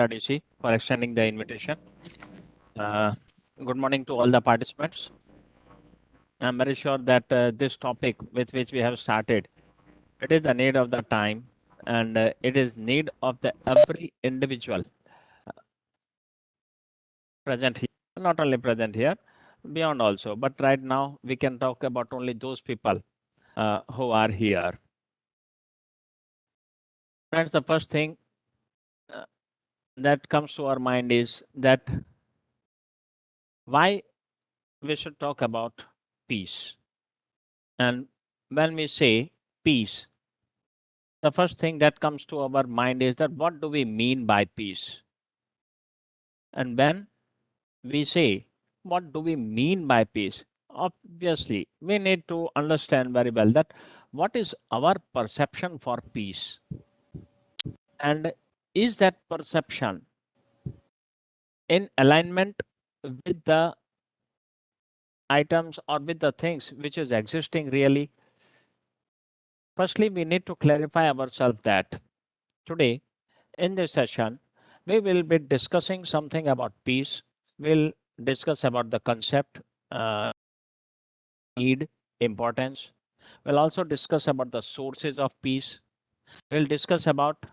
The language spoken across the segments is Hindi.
DC for extending the invitation. Uh, Good morning to all the participants. I'm very sure that this topic with which we have started, it is the need of the time, and it is need of the every individual present here, not only present here, beyond also. But right now we can talk about only those people who are here. Friends, the first thing uh, that comes to our mind is that why we should talk about peace. And when we say peace, the first thing that comes to our mind is that what do we mean by peace? And when we say what do we mean by peace, obviously we need to understand very well that what is our perception for peace, and is that perception in alignment with the items or with the things which is existing really. Firstly, we need to clarify ourselves that today in this session, we will be discussing something about peace. We'll discuss about the concept, need, importance. We'll also discuss about the sources of peace. We'll discuss about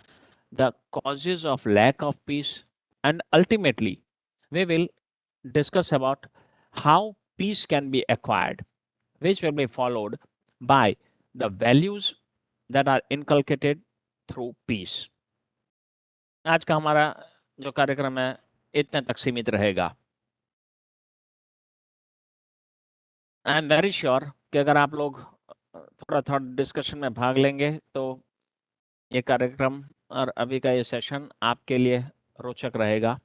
the causes of lack of peace. And ultimately, we will discuss about how peace can be acquired, which will be followed by the values that are inculcated through peace. आज का हमारा जो कार्यक्रम है इतने तक सीमित रहेगा. आई एम वेरी श्योर कि अगर आप लोग थोड़ा थोड़ा डिस्कशन में भाग लेंगे तो ये कार्यक्रम और अभी का ये सेशन आपके लिए रोचक रहेगा.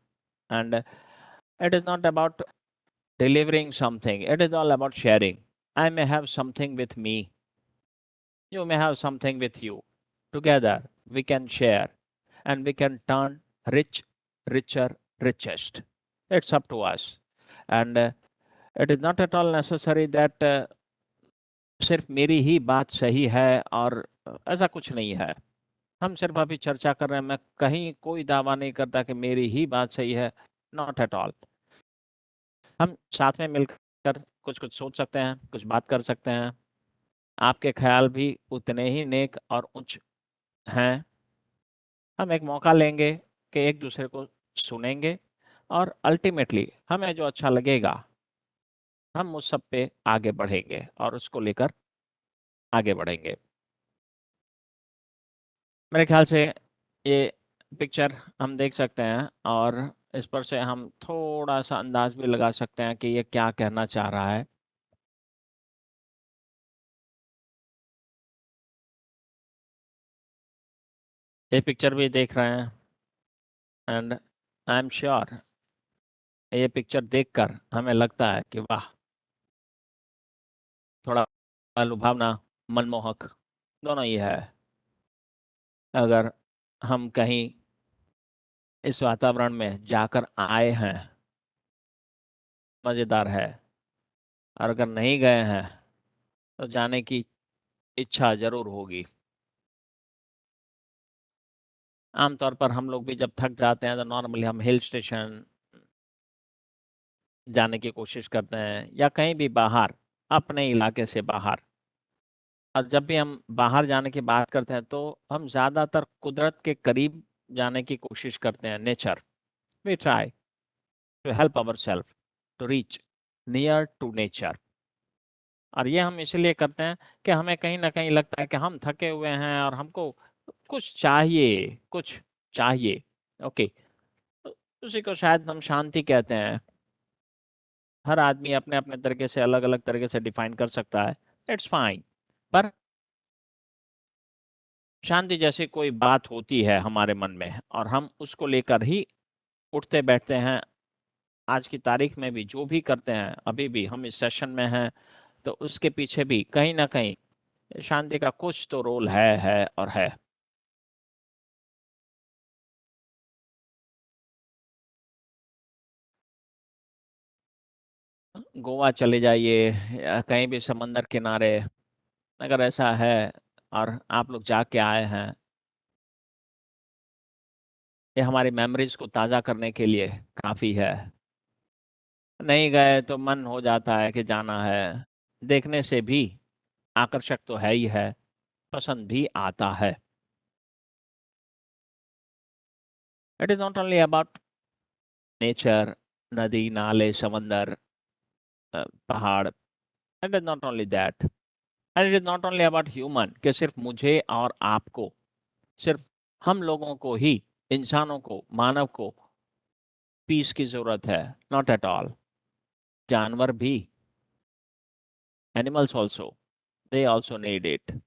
And it is not about delivering something, it is all about sharing. I may have something with me, you may have something with you. Together we can share and we can turn rich richer richest. It's up to us. And it is not at all necessary that सिर्फ मेरी ही बात सही है और ऐसा कुछ नहीं है. हम सिर्फ अभी चर्चा कर रहे हैं. मैं कहीं कोई दावा नहीं करता कि मेरी ही बात सही है. Not at all. हम साथ में मिलकर कुछ कुछ सोच सकते हैं, कुछ बात कर सकते हैं. आपके ख्याल भी उतने ही नेक और उच्च हैं. हम एक मौका लेंगे कि एक दूसरे को सुनेंगे और अल्टीमेटली हमें जो अच्छा लगेगा हम उस सब पे आगे बढ़ेंगे और उसको लेकर आगे बढ़ेंगे. मेरे ख्याल से ये पिक्चर हम देख सकते हैं और इस पर से हम थोड़ा सा अंदाज भी लगा सकते हैं कि ये क्या कहना चाह रहा है. ये पिक्चर भी देख रहे हैं एंड आई एम श्योर ये पिक्चर देखकर हमें लगता है कि वाह, थोड़ा लुभावना, मनमोहक दोनों ही है. अगर हम कहीं इस वातावरण में जाकर आए हैं, मज़ेदार है. और अगर नहीं गए हैं तो जाने की इच्छा ज़रूर होगी. आमतौर पर हम लोग भी जब थक जाते हैं तो नॉर्मली हम हिल स्टेशन जाने की कोशिश करते हैं या कहीं भी बाहर, अपने इलाके से बाहर. और जब भी हम बाहर जाने की बात करते हैं तो हम ज़्यादातर कुदरत के करीब जाने की कोशिश करते हैं. Nature, we try to help our self to reach near to nature. और ये हम इसलिए करते हैं कि हमें कहीं ना कहीं लगता है कि हम थके हुए हैं और हमको कुछ चाहिए, कुछ चाहिए. ओके, उसी को शायद हम शांति कहते हैं. हर आदमी अपने अपने तरीके से अलग अलग तरीके से डिफाइन कर सकता है. It's fine. पर शांति जैसी कोई बात होती है हमारे मन में और हम उसको लेकर ही उठते बैठते हैं. आज की तारीख में भी जो भी करते हैं, अभी भी हम इस सेशन में हैं तो उसके पीछे भी कहीं ना कहीं शांति का कुछ तो रोल है और है. गोवा चले जाइए या कहीं भी समंदर किनारे, अगर ऐसा है और आप लोग जाके आए हैं ये हमारी मेमोरीज को ताज़ा करने के लिए काफ़ी है। नहीं गए तो मन हो जाता है कि जाना है, देखने से भी आकर्षक तो है ही है, पसंद भी आता है। It is not only about nature, नदी, नाले, समंदर, पहाड़। It is not only that, and it is not only about human, कि सिर्फ मुझे और आपको, सिर्फ हम लोगों को ही, इंसानों को, मानव को पीस की ज़रूरत है। Not at all. जानवर भी, animals also, they also need it,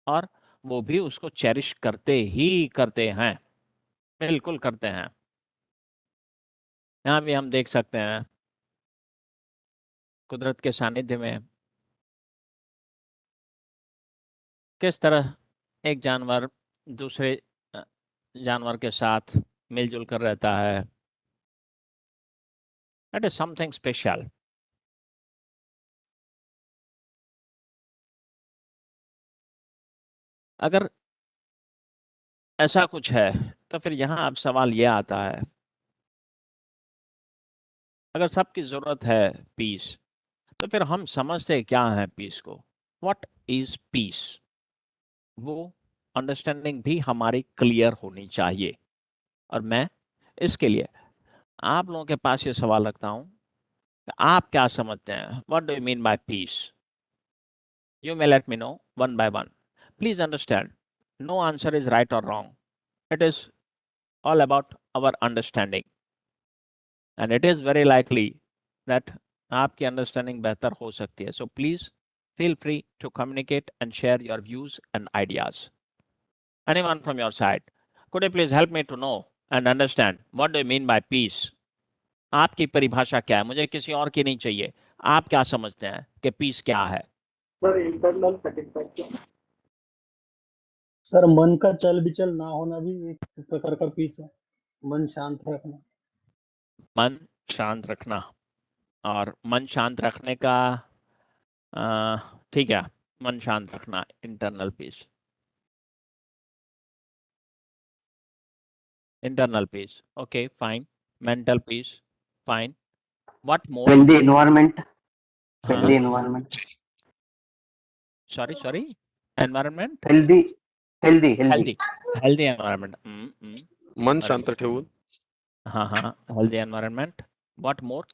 और वो भी उसको चेरिश करते ही करते हैं, बिल्कुल करते हैं। यहाँ भी हम देख सकते हैं कुदरत के सानिध्य में किस तरह एक जानवर दूसरे अ, जानवर के साथ मिलजुल कर रहता है। That is something special. अगर ऐसा कुछ है तो फिर यहाँ अब सवाल यह आता है, अगर सबकी जरूरत है पीस, तो फिर हम समझते क्या है पीस को? What is peace? वो अंडरस्टैंडिंग भी हमारी क्लियर होनी चाहिए। और मैं इसके लिए आप लोगों के पास ये सवाल रखता हूँ, आप क्या समझते हैं? What do you mean by peace? You may let me know one by one. Please understand, no answer is right और wrong. It is all about our understanding, and it is very likely that आपकी अंडरस्टैंडिंग बेहतर हो सकती है। So please feel free to communicate and share your views and ideas. Anyone from your side, could you please help me to know and understand what do you mean by peace? आपकी परिभाषा क्या है? मुझे किसी और की नहीं चाहिए। आप क्या समझते हैं कि पीस क्या है? Sir internal satisfaction. सर मन का चल बिचल ना होना भी एक प्रकार का पीस है, मन शांत रखना। मन शांत रखना, और मन शांत रखने का ठीक है, मन शांत रखना, internal peace, internal peace, okay, fine. Mental peace, fine. What more? Healthy environment. Healthy हाँ, environment. sorry, environment, healthy healthy healthy healthy, healthy environment. मन very शांत good. ठेवून हाँ, healthy environment. What more?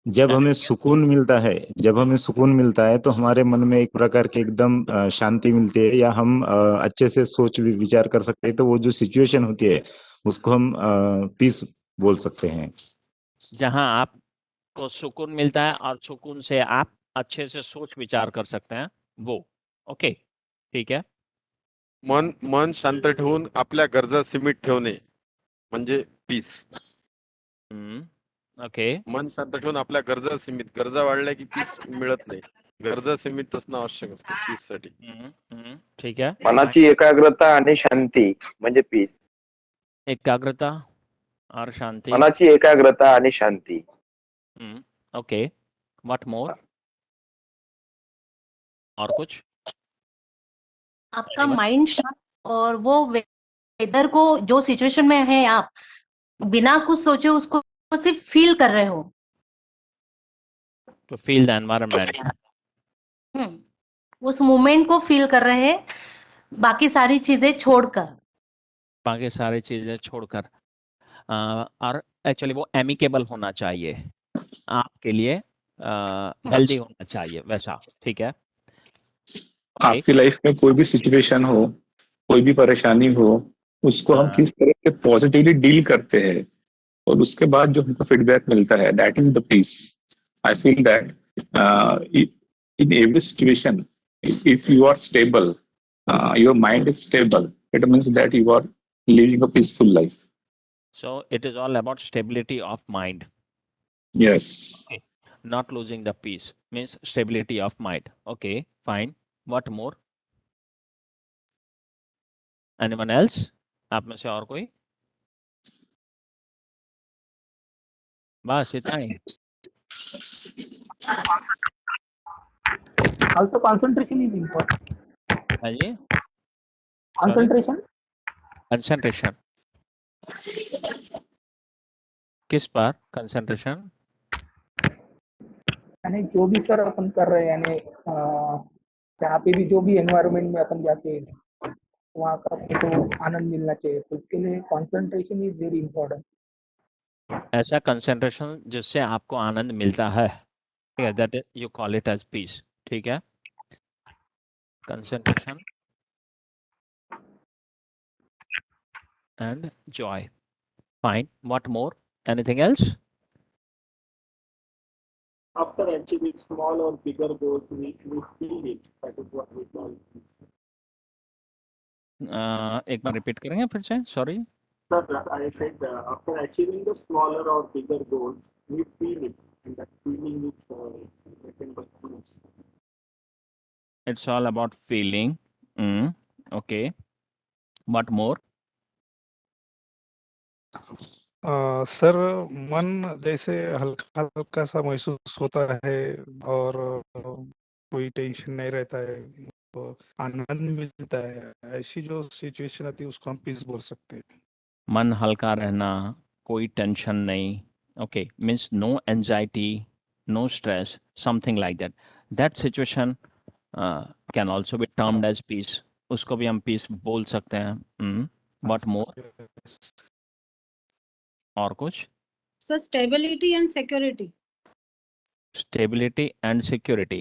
जब हमें Anything? सुकून मिलता है, जब हमें सुकून मिलता है तो हमारे मन में एक प्रकार की एकदम शांति मिलती है, या हम अच्छे से सोच विचार कर सकते हैं। तो वो जो सिचुएशन होती है उसको हम पीस बोल सकते हैं। जहाँ आपको सुकून मिलता है और सुकून से आप अच्छे से सोच विचार कर सकते हैं, वो ओके, ठीक है। मन मन शांत ठेवून आपल्या गरजा सीमित ठेवणे म्हणजे पीस. ओके, मन शांत ठेवून आपल्या गरजा सीमित, गरजा वाढल्या की पीस मिळत नाही. गरजा सीमित असणं आवश्यक असतं पीस साठी. ठीक है। मनाची एकाग्रता आणि शांती म्हणजे पीस। एकाग्रता और शांति। मनाची एकाग्रता आणि शांती। Okay, what more? और कुछ? आपका Anyone? माइंड शांत, और वो वेदर को, जो सिचुएशन में है आप बिना कुछ सोचे उसको सिर्फ फील कर रहे हो। To feel the environment. उस मोमेंट को फील कर रहे हैं, बाकी सारी चीजें छोड़कर। बाकी सारी चीजें छोड़कर। और एक्चुअली वो एमिकेबल होना चाहिए आपके लिए, हेल्दी होना चाहिए वैसा, ठीक है। Okay. आपकी लाइफ में कोई भी सिचुएशन हो, कोई भी परेशानी हो, उसको हम किस तरह से पॉजिटिवली डील करते हैं और उसके बाद जो हमको फीडबैक मिलता है, that is the peace. I feel that in every situation, if you are stable, your mind is stable, it means that you are living a peaceful life. So it is all about stability of mind. Yes. Okay. Not losing the peace means stability of mind. Okay, fine. What more? Anyone else? आप में से और कोई? बस इतना ही। Also concentration is important. हाँ जी, Concentration. कंसंट्रेशन। किस पर कंसंट्रेशन? यानी जो भी सर अपन कर रहे हैं, यानी जहाँ पे भी जो भी एनवायरनमेंट में अपन जाके वहाँ का तो आनंद मिलना चाहिए, तो इसके लिए कंसंट्रेशन इज वेरी इंपॉर्टेंट। ऐसा कंसंट्रेशन जिससे आपको आनंद मिलता है, ठीक है, that you call it as peace, ठीक है। Concentration and joy, fine. What more, anything else? After achieving small or bigger goals, we feel it. That is what we call. एक बार रिपीट करेंगे फिर से, sorry. Sir, I said after achieving the smaller or bigger goals, we feel it, and that feeling is nothing but peace. It's all about feeling. Okay. What more? Sir मन जैसे हल्का हल्का सा महसूस होता है और कोई टेंशन नहीं रहता है, तो आनंद मिलता है, ऐसी जो सिचुएशन आती है उसको हम पीस बोल सकते हैं। मन हल्का रहना, कोई टेंशन नहीं, okay, means no anxiety, no stress, something like that. That situation can also be termed as peace. उसको भी हम peace बोल सकते हैं। What more? और कुछ? So stability and security. Stability and security.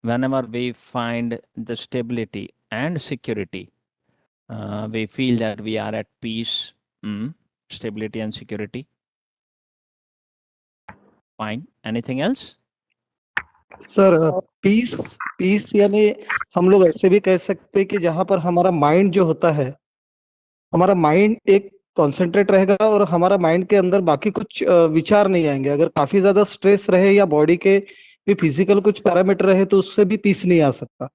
Whenever we find the stability and security, we feel that we are at peace. Stability and security. Fine. Anything else? Sir peace peace यानी हम लोग ऐसे भी कह सकते हैं कि जहां पर हमारा माइंड जो होता है, हमारा माइंड एक कॉन्सेंट्रेट रहेगा और हमारा माइंड के अंदर बाकी कुछ विचार नहीं आएंगे। अगर काफी ज्यादा स्ट्रेस रहे या बॉडी के भी फिजिकल कुछ पैरामीटर रहे तो उससे भी पीस नहीं आ सकता।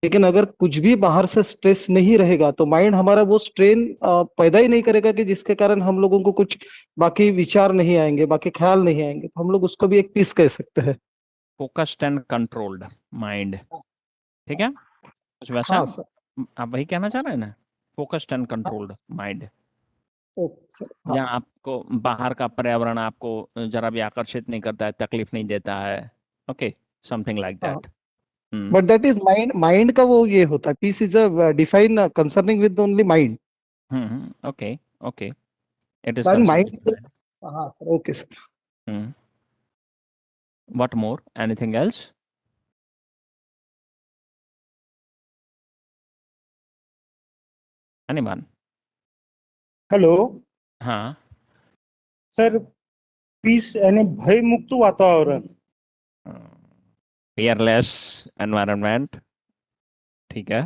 लेकिन अगर कुछ भी बाहर से स्ट्रेस नहीं रहेगा तो माइंड हमारा वो स्ट्रेन पैदा ही नहीं करेगा कि जिसके कारण हम लोगों को कुछ बाकी विचार नहीं आएंगे, बाकी ख्याल नहीं आएंगे, तो हम लोग उसको भी एक पीस कह सकते हैं। फोकस्ड एंड कंट्रोल्ड माइंड, ठीक है, कुछ वैसा? हाँ सर। आप वही कहना चाह रहे हैं ना, focused and controlled mind. Okay sir. हाँ। या आपको बाहर का पर्यावरण आपको जरा भी आकर्षित नहीं करता है, तकलीफ नहीं देता है, okay, something like that. But that is mind, mind का वो ये होता है, peace is a define concerning with only mind. Okay okay, it is mind. हाँ sir, okay sir. What more, anything else? Anyone? Hello हाँ सर, पीस यानी भय मुक्त वातावरण, फियरलेस एनवायरनमेंट, ठीक है।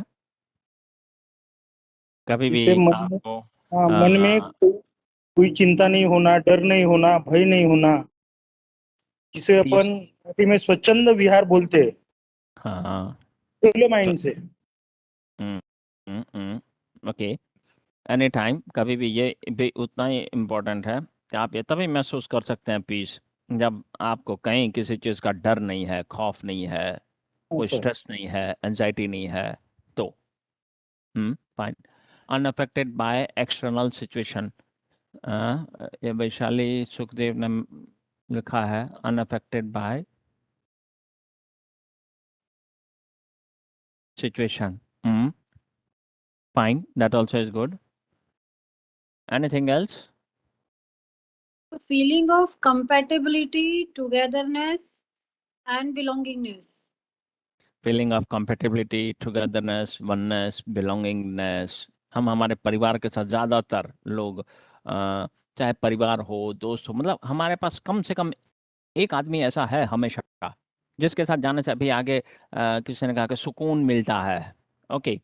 कभी भी जिसे मन में, आपको हाँ, मन में कोई चिंता नहीं होना, डर नहीं होना, भय नहीं होना, जिसे अपन हिंदी में स्वच्छंद विहार बोलते हैं, हाँ खुले माइंड से। ओके, एनी टाइम, कभी भी, ये भी उतना ही इम्पोर्टेंट है कि आप ये तभी महसूस कर सकते हैं पीस जब आपको कहीं किसी चीज़ का डर नहीं है, खौफ नहीं है, कोई अच्छा। स्ट्रेस नहीं है, एंजाइटी नहीं है, तो fine. Unaffected by external situation, ये वैशाली सुखदेव ने लिखा है, unaffected bye situation. Fine, that also is good. Anything else? A feeling of compatibility, togetherness, and belongingness. Feeling of compatibility, togetherness, oneness, belongingness. हम हमारे परिवार के साथ ज़्यादातर लोग, चाहे परिवार हो, दोस्त हो, मतलब हमारे पास कम से कम एक आदमी ऐसा है हमेशा जिसके साथ जाने से अभी आगे किसी ने कहा कि सुकून मिलता है, ओके,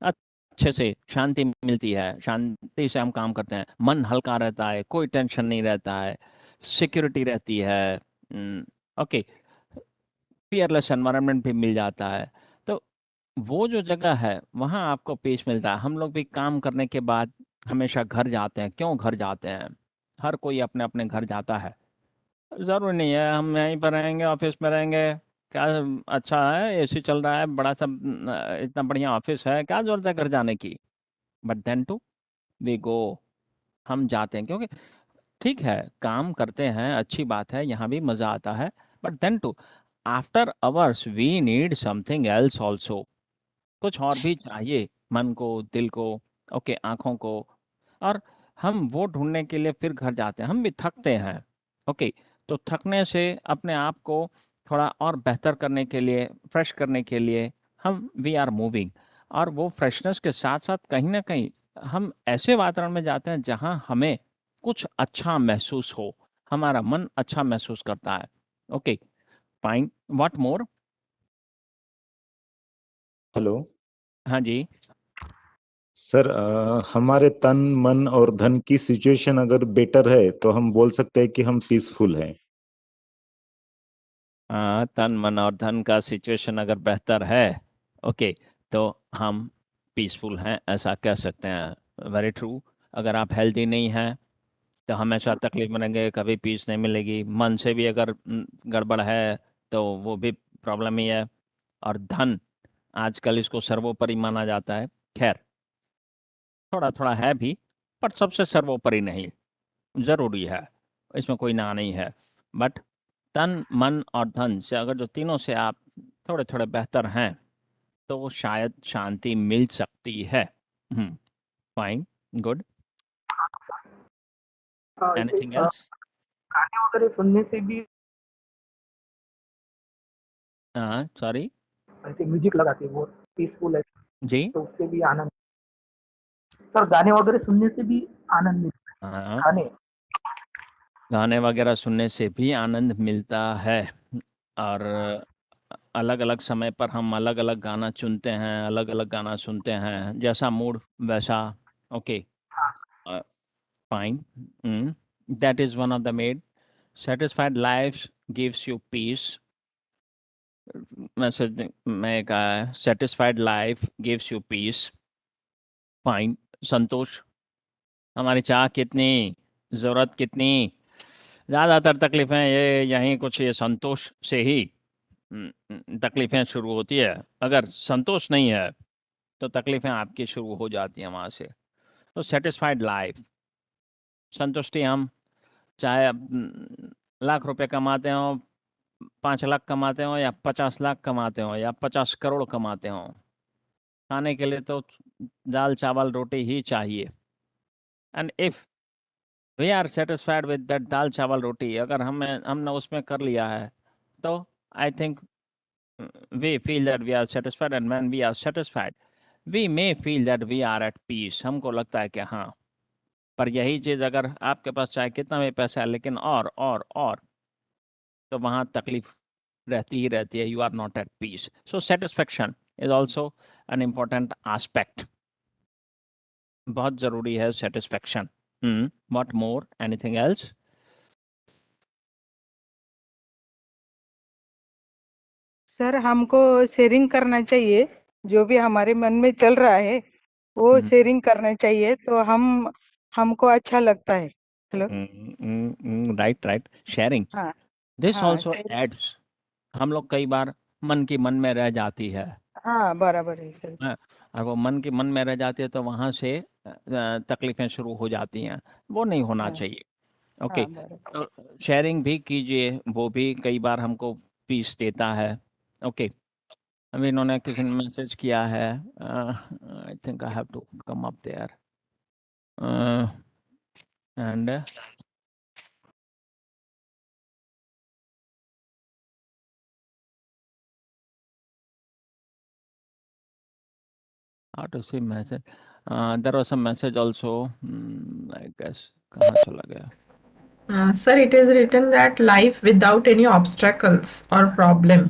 अच्छे से शांति मिलती है, शांति से हम काम करते हैं, मन हल्का रहता है, कोई टेंशन नहीं रहता है, सिक्योरिटी रहती है, ओके, फियरलेस एनवायरनमेंट भी मिल जाता है। तो वो जो जगह है वहाँ आपको पीस मिलता है। हम लोग भी काम करने के बाद हमेशा घर जाते हैं। क्यों घर जाते हैं? हर कोई अपने अपने घर जाता है, ज़रूरी नहीं है हम यहीं पर रहेंगे, ऑफिस में रहेंगे, क्या अच्छा है, एसी चल रहा है, बड़ा सा इतना बढ़िया ऑफिस है, क्या जरूरत है घर जाने की? But then too we go हम जाते हैं, क्योंकि ठीक है काम करते हैं, अच्छी बात है, यहाँ भी मज़ा आता है, but then too after hours we need something else also. कुछ और भी चाहिए मन को, दिल को, ओके, आँखों को। और हम वो ढूँढने के लिए फिर घर जाते हैं, हम भी थकते हैं, ओके। तो थकने से अपने आप को थोड़ा और बेहतर करने के लिए, फ्रेश करने के लिए हम वी आर मूविंग। और वो फ्रेशनेस के साथ-साथ कहीं न कहीं हम ऐसे वातावरण में जाते हैं जहाँ हमें कुछ अच्छा महसूस हो, हमारा मन अच्छा महसूस करता है। Okay, fine, what more? Hello हाँ जी। सर, हमारे तन मन और धन की सिचुएशन अगर बेटर है तो हम बोल सकते हैं कि हम पीसफुल हैं। तन मन और धन का सिचुएशन अगर बेहतर है, ओके, तो हम पीसफुल हैं, ऐसा कह सकते हैं। Very true. अगर आप हेल्दी नहीं हैं तो हमेशा तकलीफ में रहेंगे, कभी पीस नहीं मिलेगी। मन से भी अगर गड़बड़ है तो वो भी प्रॉब्लम ही है। और धन आजकल इसको सर्वोपरि माना जाता है। खैर, थोड़ा थोड़ा है भी, पर सबसे सर्वोपरि नहीं। ज़रूरी है, इसमें कोई ना नहीं है। बट तन, मन और धन से अगर जो तीनों से आप थोड़े-थोड़े बेहतर हैं, तो वो शायद शांति मिल सकती है। Fine, good. ऐसे एनीथिंग एल्स? गाने वगैरह सुनने से भी, सॉरी? ऐसे म्यूजिक लगा के वो पीसफुल है, जी? तो उससे भी आनंद। सर गाने वगैरह सुनने से भी आनंद मिलता हाँ, है। गाने गाने वगैरह सुनने से भी आनंद मिलता है। और अलग-अलग समय पर हम अलग-अलग गाना चुनते हैं, अलग-अलग गाना सुनते हैं, जैसा मूड वैसा। Okay, fine. That is one of the made satisfied life gives you peace. Message में एक आया है, satisfied life gives you peace. Fine, संतोष। हमारी चाह कितनी, ज़रूरत कितनी, ज़्यादातर तकलीफ़ें ये यहीं कुछ ये संतोष से ही तकलीफ़ें शुरू होती है। अगर संतोष नहीं है तो तकलीफ़ें आपकी शुरू हो जाती हैं वहाँ से। तो सैटिस्फाइड लाइफ, संतुष्टि, हम चाहे लाख रुपए कमाते हों, 5 लाख कमाते हों, या 50 लाख कमाते हों, या 50 करोड़ कमाते हों, खाने के लिए तो दाल चावल रोटी ही चाहिए। And if we are satisfied with that dal chawal roti, अगर हमने उसमें कर लिया है, तो I think we feel that we are satisfied, and when we are satisfied we may feel that we are at peace। हमको लगता है कि हाँ, पर यही चीज़ अगर आपके पास चाहे कितना भी पैसा है लेकिन और तो वहाँ तकलीफ रहती ही रहती है। You are not at peace. So satisfaction is also an important aspect. बहुत ज़रूरी है satisfaction. What more, anything else? Sir हमको शेयरिंग करना चाहिए, जो भी हमारे मन में चल रहा है वो शेयरिंग करना चाहिए, तो हमको अच्छा लगता है। हेलो। राइट, शेयरिंग, हाँ दिस हाँ ऑल्सो शेयरिंग। एड्स। हम लोग कई बार मन की मन में रह जाती है। हाँ बराबर है सर। हाँ, और वो मन की मन में रह जाती है तो वहाँ से तकलीफ़ें शुरू हो जाती हैं, वो नहीं होना हाँ चाहिए। ओके, हाँ बराबर। तो शेयरिंग भी कीजिए, वो भी कई बार हमको पीस देता है। ओके, अभी इन्होंने किसी ने मैसेज किया है, I think I have to come up there and how to see message, there was a message also, I guess कहाँ चला गया? Sir, it is written that life without any obstacles or problem,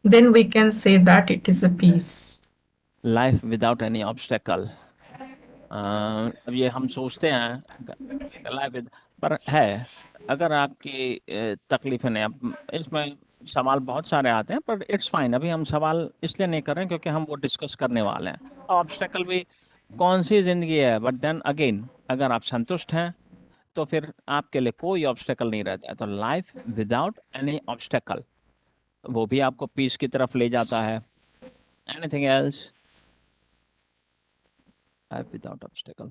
then we can say that it is a peace. Life without any obstacle. अब ये हम सोचते हैं लाइफ पर है, अगर आपकी तकलीफें नहीं, अब इसमें सवाल बहुत सारे आते हैं, पर इट्स फाइन, अभी हम सवाल इसलिए नहीं कर रहे हैं क्योंकि हम वो डिस्कस करने वाले हैं। ऑब्स्टेकल भी कौन सी ज़िंदगी है, बट देन अगेन अगर आप संतुष्ट हैं तो फिर आपके लिए कोई ऑब्स्टेकल नहीं रहता है। तो लाइफ विदाउट एनी ऑब्स्टेकल, वो भी आपको पीस की तरफ ले जाता है। Anything else? Life without obstacle.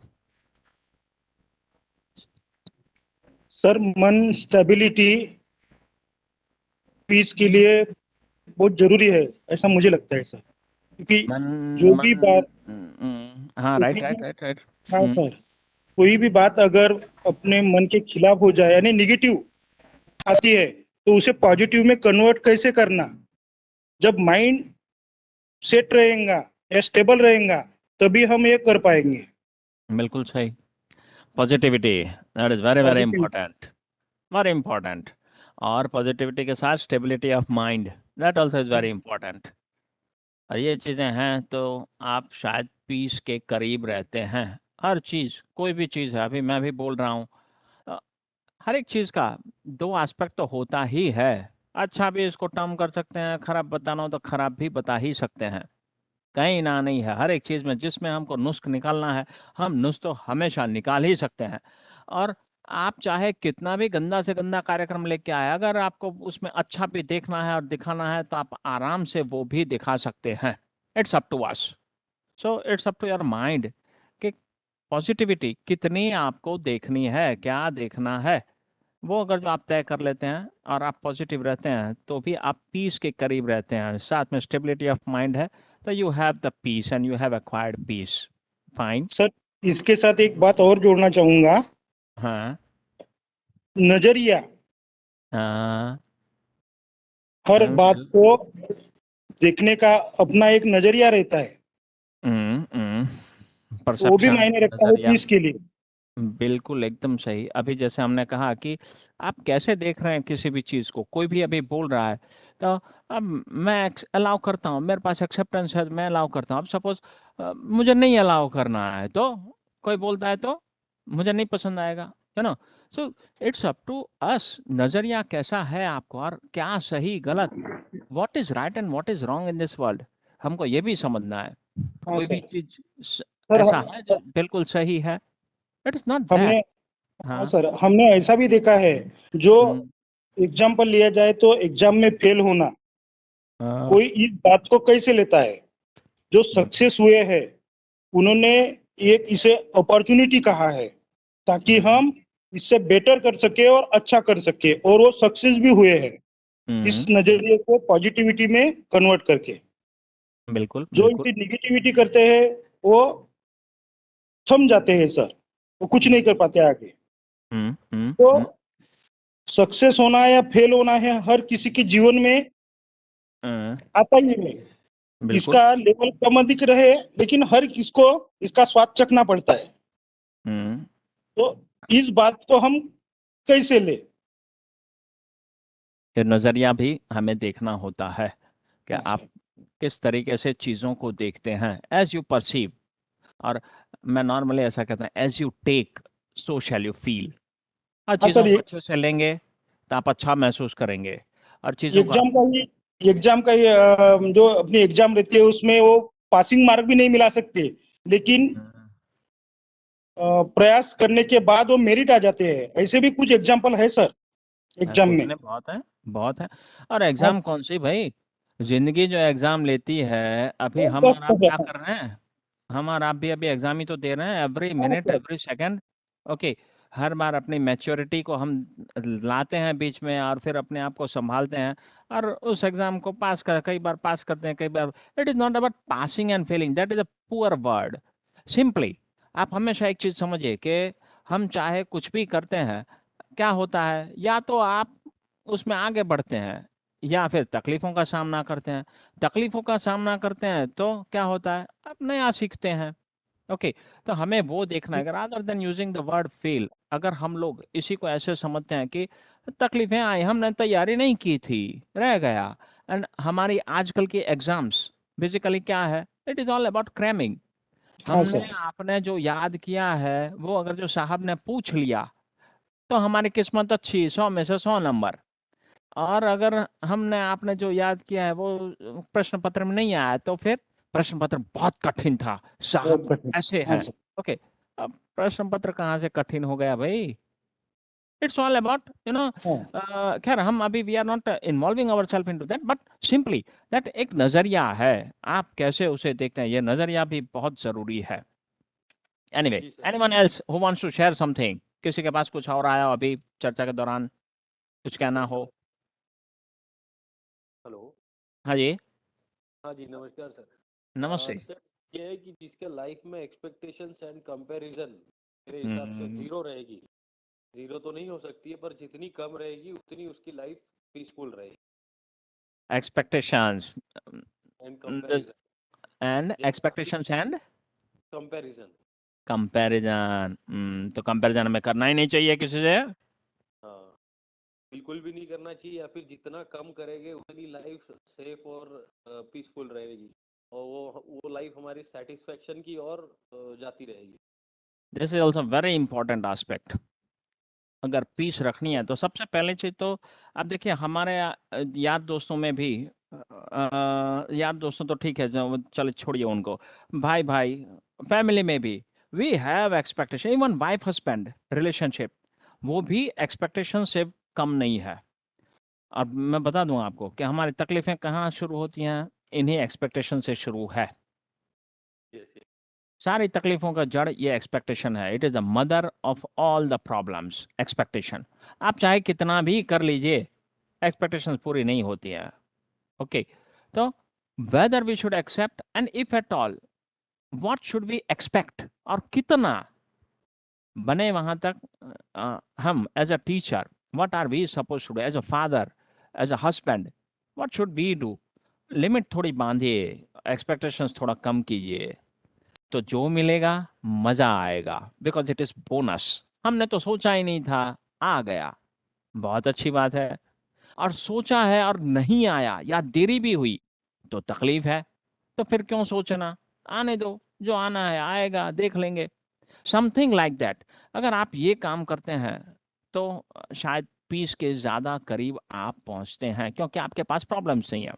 Sir मन स्टेबिलिटी पीस के लिए बहुत जरूरी है, ऐसा मुझे लगता है सर, क्योंकि जो भी बात हाँ, राइट राइट राइट राइट। हाँ सर, कोई भी बात अगर अपने मन के खिलाफ हो जाए यानी निगेटिव आती है तो उसे पॉजिटिव में कन्वर्ट कैसे करना, जब माइंड सेट रहेगा या स्टेबल रहेगा तभी हम ये कर पाएंगे। बिल्कुल सही। Positivity, that is very very important, very important. और पॉजिटिविटी के साथ stability of mind, that also is very important. और ये चीज़ें हैं तो आप शायद पीस के करीब रहते हैं। हर चीज़, कोई भी चीज़ है, अभी मैं भी बोल रहा हूँ, हर एक चीज़ का दो एस्पेक्ट तो होता ही है। अच्छा भी इसको टर्म कर सकते हैं, खराब बताना हो तो खराब भी बता ही सकते हैं। कहीं ना नहीं है हर एक चीज़ में, जिसमें हमको नुस्ख निकालना है हम नुस्ख तो हमेशा निकाल ही सकते हैं। और आप चाहे कितना भी गंदा से गंदा कार्यक्रम लेके आए, अगर आपको उसमें अच्छा भी देखना है और दिखाना है तो आप आराम से वो भी दिखा सकते हैं। It's up to us, so it's up to your mind कि पॉजिटिविटी कितनी आपको देखनी है, क्या देखना है। वो अगर जो आप तय कर लेते हैं और आप पॉजिटिव रहते हैं तो भी आप पीस के करीब रहते हैं, साथ में स्टेबिलिटी ऑफ माइंड है, तो you have the peace and you have acquired peace. Fine sir इसके साथ एक बात और जोड़ना चाहूंगा। हाँ नजरिया, हाँ, हर बात को देखने का अपना एक नजरिया रहता है, वो भी परसेप्शन, मायने रखता है नजरिया, पीस के लिए। बिल्कुल एकदम सही। अभी जैसे हमने कहा कि आप कैसे देख रहे हैं किसी भी चीज़ को, कोई भी अभी बोल रहा है तो अब मैं अलाउ करता हूँ, मेरे पास एक्सेप्टेंस है, मैं अलाउ करता हूँ। अब सपोज मुझे नहीं अलाउ करना है तो कोई बोलता है तो मुझे नहीं पसंद आएगा, है ना। So it's up to us, नज़रिया कैसा है आपको और क्या सही गलत, what is right and what is wrong in this world, हमको ये भी समझना है। हाँ कोई भी सर। चीज सर ऐसा है जो बिल्कुल सही है, इट इज नॉट हमने दैट। हाँ हाँ सर, हमने ऐसा भी देखा है, जो एग्जाम्पल लिया जाए तो एग्जाम में फेल होना, कोई इस बात को कैसे लेता है, जो सक्सेस हुए हैं उन्होंने एक इसे अपॉर्चुनिटी कहा है ताकि हम इससे बेटर कर सके और अच्छा कर सके, और वो सक्सेस भी हुए हैं इस नजरिए को पॉजिटिविटी में कन्वर्ट करके। बिल्कुल जो बिल्कुल। इसे निगेटिविटी करते हैं वो थम जाते हैं सर, वो कुछ नहीं कर पाते आगे। तो सक्सेस होना या फेल होना है हर किसी के जीवन में आता ही है, बिल्कुल इसका लेवल कम अधिक रहे लेकिन हर किसको इसका स्वाद चखना पड़ता है। तो इस बात को हम कैसे ले, ये नज़रिया भी हमें देखना होता है कि आप किस तरीके से चीज़ों को देखते हैं, एज यू परसीव। और मैं नॉर्मली ऐसा कहता हूँ, as you take so shall you feel. और हाँ चीज़ों सर, को अच्छे से लेंगे तो आप अच्छा महसूस करेंगे। और चीज़ों का एग्जाम का ही जो अपनी एग्जाम रहती है उसमें वो पासिंग मार्क भी नहीं मिला सकते, लेकिन प्रयास करने के बाद वो मेरिट आ जाते हैं। ऐसे भी कुछ एग्जाम्पल है सर एग्जाम कुछ में। नहीं, बहुत है बहुत है। और एग्ज़ाम कौन सी भाई, जिंदगी जो एग्ज़ाम लेती है, अभी हम और आप क्या कर रहे हैं, हम और आप भी अभी एग्ज़ाम ही तो दे रहे हैं, every minute every second. Okay, हर बार अपनी मैच्योरिटी को हम लाते हैं बीच में और फिर अपने आप को संभालते हैं और उस एग्ज़ाम को पास कर, कई बार पास करते हैं, कई बार। It is not about passing and failing, that is a poor word. Simply आप हमेशा एक चीज़ समझिए कि हम चाहे कुछ भी करते हैं, क्या होता है, या तो आप उसमें आगे बढ़ते हैं या फिर तकलीफों का सामना करते हैं। तकलीफों का सामना करते हैं तो क्या होता है, आप नया सीखते हैं। ओके, तो हमें वो देखना है, rather than using the word fail. अगर हम लोग इसी को ऐसे समझते हैं कि तकलीफें आई, हमने तैयारी नहीं की थी, रह गया। एंड हमारी आजकल की एग्जाम्स बेसिकली क्या है, it is all about cramming. हाँ हमने सर। आपने जो याद किया है वो अगर जो साहब ने पूछ लिया तो हमारी किस्मत अच्छी, 100 में से 100 नंबर। और अगर हमने आपने जो याद किया है वो प्रश्न पत्र में नहीं आया तो फिर प्रश्न पत्र बहुत कठिन था, साहब ऐसे हाँ हैं। सर। ओके, अब प्रश्न पत्र कहाँ से कठिन हो गया भाई, इट्स ऑल अबाउट खैर हम अभी we are not involving our self into that, but simply that एक नजरिया है, आप कैसे उसे देखते हैं, ये नजरिया भी बहुत जरूरी है। Anyway, anyone else who wants to share something? किसी के पास कुछ और आया हो अभी चर्चा के दौरान, कुछ कहना हो? हेलो। हाँ जी, हाँ जी, नमस्कार सर। नमस्ते। सर, ये है कि जिसके लाइफ में एक्सपेक्टेशंस एंड कंपैरिजन मेरे हिसाब से जीरो रहेगी, जीरो तो नहीं हो सकती है, पर जितनी कम रहेगी उतनी उसकी लाइफ पीसफुल रहेगी। Expectations and comparison and expectations and comparison. Comparison, तो कंपैरिजन हमें करना ही नहीं चाहिए किसी से। हाँ, बिल्कुल भी नहीं करना चाहिए, या फिर जितना कम करेंगे उतनी लाइफ सेफ और पीसफुल रहेगी, और वो लाइफ हमारी सेटिस्फेक्शन की ओर जाती रहेगी। This is also very important aspect. अगर पीस रखनी है तो सबसे पहले चीज तो आप देखिए हमारे यार दोस्तों में भी यार दोस्तों तो ठीक है, चलो छोड़िए उनको, भाई भाई फैमिली में भी we have expectation, even wife husband relationship, वो भी एक्सपेक्टेशन से कम नहीं है। और मैं बता दूं आपको कि हमारी तकलीफें कहाँ शुरू होती हैं, इन्हीं एक्सपेक्टेशन से शुरू है। सारी तकलीफों का जड़ ये एक्सपेक्टेशन है। It is the mother of all the problems, expectation. आप चाहे कितना भी कर लीजिए, एक्सपेक्टेशंस पूरी नहीं होती है। ओके, तो whether we should accept and if at all what should we expect, और कितना बने वहां तक हम as a teacher what are we suppose to do, as a father, as a husband what should we do. Limit थोड़ी बांधिए, एक्सपेक्टेशंस थोड़ा कम कीजिए, तो जो मिलेगा मजा आएगा, बिकॉज इट इज बोनस। हमने तो सोचा ही नहीं था, आ गया, बहुत अच्छी बात है। और सोचा है और नहीं आया या देरी भी हुई तो तकलीफ है, तो फिर क्यों सोचना, आने दो, जो आना है आएगा, देख लेंगे, समथिंग लाइक दैट। अगर आप ये काम करते हैं तो शायद पीस के ज़्यादा करीब आप पहुंचते हैं, क्योंकि आपके पास प्रॉब्लम्स नहीं है।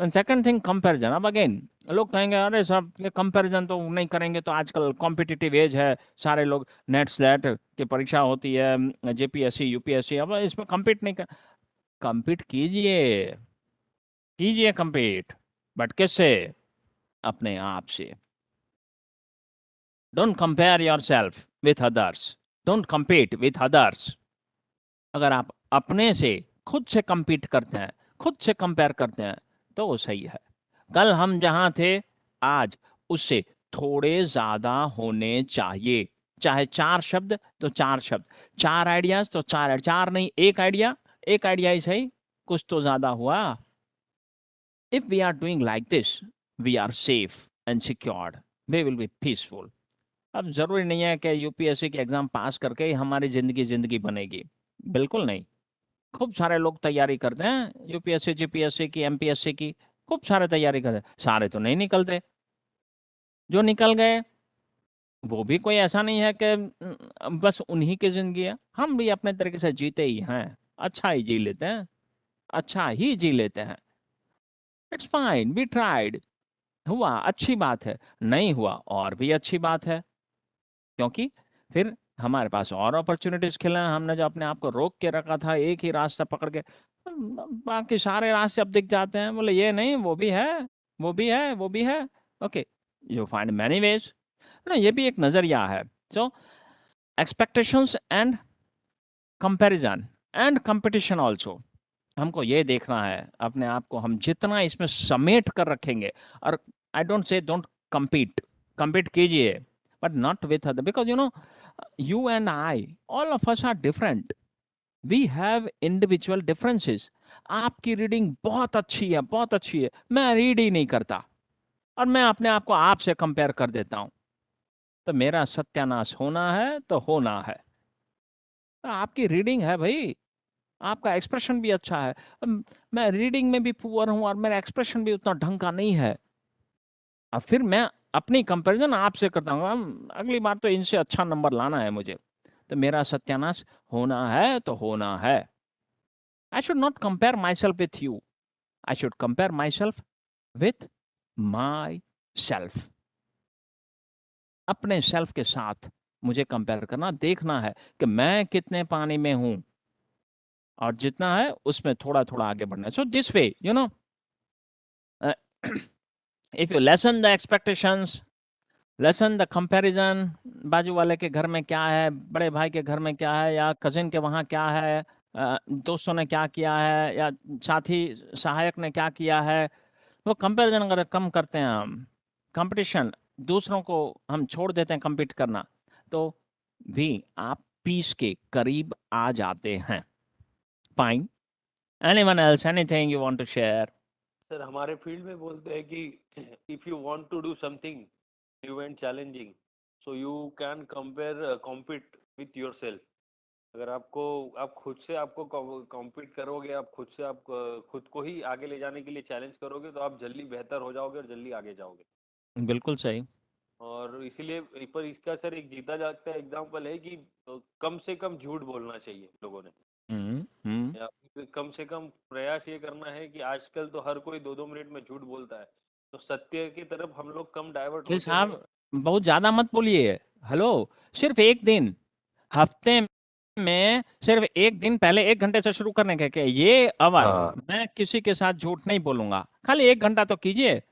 And second thing, comparison. अब अगेन लोग कहेंगे अरे सब ये कंपैरिजन तो नहीं करेंगे, तो आजकल कॉम्पिटिटिव एज है, सारे लोग नेट स्लेट की परीक्षा होती है, जेपीएससी यूपीएससी, अब इसमें compete नहीं कर, compete कीजिए, कीजिए compete, बट किससे? अपने आप से। Don't compare yourself with others, don't compete with others. अगर आप अपने से खुद से compete करते हैं, खुद से कंपेयर करते हैं, तो वो सही है। कल हम जहां थे आज उससे थोड़े ज्यादा होने चाहिए, चाहे 4 शब्द तो 4 शब्द, 4 आइडियाज तो 4, 4 नहीं, एक आइडिया, एक आइडिया ही सही, कुछ तो ज्यादा हुआ। If we are doing like this we are safe and secured, we will be peaceful. अब जरूरी नहीं है कि यूपीएससी के एग्जाम पास करके ही हमारी जिंदगी बनेगी, बिल्कुल नहीं। खूब सारे लोग तैयारी करते हैं यूपीएससी जीपीएससी की, एमपीएससी की, खूब सारे तैयारी करते हैं, सारे तो नहीं निकलते। जो निकल गए वो भी कोई ऐसा नहीं है कि बस उन्हीं की जिंदगी है, हम भी अपने तरीके से जीते ही हैं, अच्छा ही जी लेते हैं, अच्छा ही जी लेते हैं। इट्स फाइन, वी ट्राइड, हुआ अच्छी बात है, नहीं हुआ और भी अच्छी बात है, क्योंकि फिर हमारे पास और अपॉर्चुनिटीज खिले हैं। हमने जो अपने आप को रोक के रखा था एक ही रास्ता पकड़ के, बाकी सारे रास्ते अब दिख जाते हैं, बोले ये नहीं वो भी है, वो भी है, वो भी है। Okay, you find many ways ना, ये भी एक नजरिया है। So expectations and comparison and competition also, हमको ये देखना है अपने आप को, हम जितना इसमें समेट कर रखेंगे। और I don't say don't compete, compete कीजिए, but not with other, because you and I, all of us are different, we have individual differences। आपकी रीडिंग बहुत अच्छी है, बहुत अच्छी है, मैं रीड ही नहीं करता और मैं अपने आप को आपसे कंपेयर कर देता हूं, तो मेरा सत्यानाश होना है तो होना है। आपकी रीडिंग है भाई, आपका एक्सप्रेशन भी अच्छा है, मैं रीडिंग में भी पुअर हूं और मेरा एक्सप्रेशन भी उतना ढंग का नहीं है, और फिर मैं अपनी कंपैरिजन आपसे करता हूँ, अगली बार तो इनसे अच्छा नंबर लाना है मुझे, तो मेरा सत्यानाश होना है तो होना है। I should not compare my self with you, I should compare my self with my self. अपने सेल्फ के साथ मुझे कंपेयर करना, देखना है कि मैं कितने पानी में हूं, और जितना है उसमें थोड़ा थोड़ा आगे बढ़ना है। So this way if you lessen the expectations, lesson the comparison, बाजू वाले के घर में क्या है, बड़े भाई के घर में क्या है, या कजिन के वहाँ क्या है, दोस्तों ने क्या किया है, या साथी सहायक ने क्या किया है, वो कंपैरिजन अगर कम करते हैं हम, कंपटीशन, दूसरों को हम छोड़ देते हैं compete करना, तो भी आप पीस के करीब आ जाते हैं. Fine. Anyone else, anything you want to share? Sir हमारे फील्ड में बोलते हैं कि if you want to do something new and challenging, so you can compare compete with yourself. अगर आप खुद से आपको कॉम्पीट करोगे, आप खुद को ही आगे ले जाने के लिए चैलेंज करोगे, तो आप जल्दी बेहतर हो जाओगे और जल्दी आगे जाओगे. बिल्कुल सही. और इसीलिए पर इसका सर एक जीता जागता एग्जाम्पल है कि कम से कम झूठ बोलना चाहिए लोगों ने, या फिर कम से कम प्रयास ये करना है कि आजकल तो हर कोई 2-2 मिनट में झूठ बोलता है, तो सत्य की तरफ हम लोग कम डाइवर्ट वकील होते हैं. साहब बहुत ज्यादा मत बोलिए. हेलो, सिर्फ एक दिन, हफ्ते में सिर्फ एक दिन पहले 1 घंटे से शुरू करने के ये अवर मैं किसी के साथ झूठ नहीं बोलूंगा, खाली 1 घंटा तो कीजिए.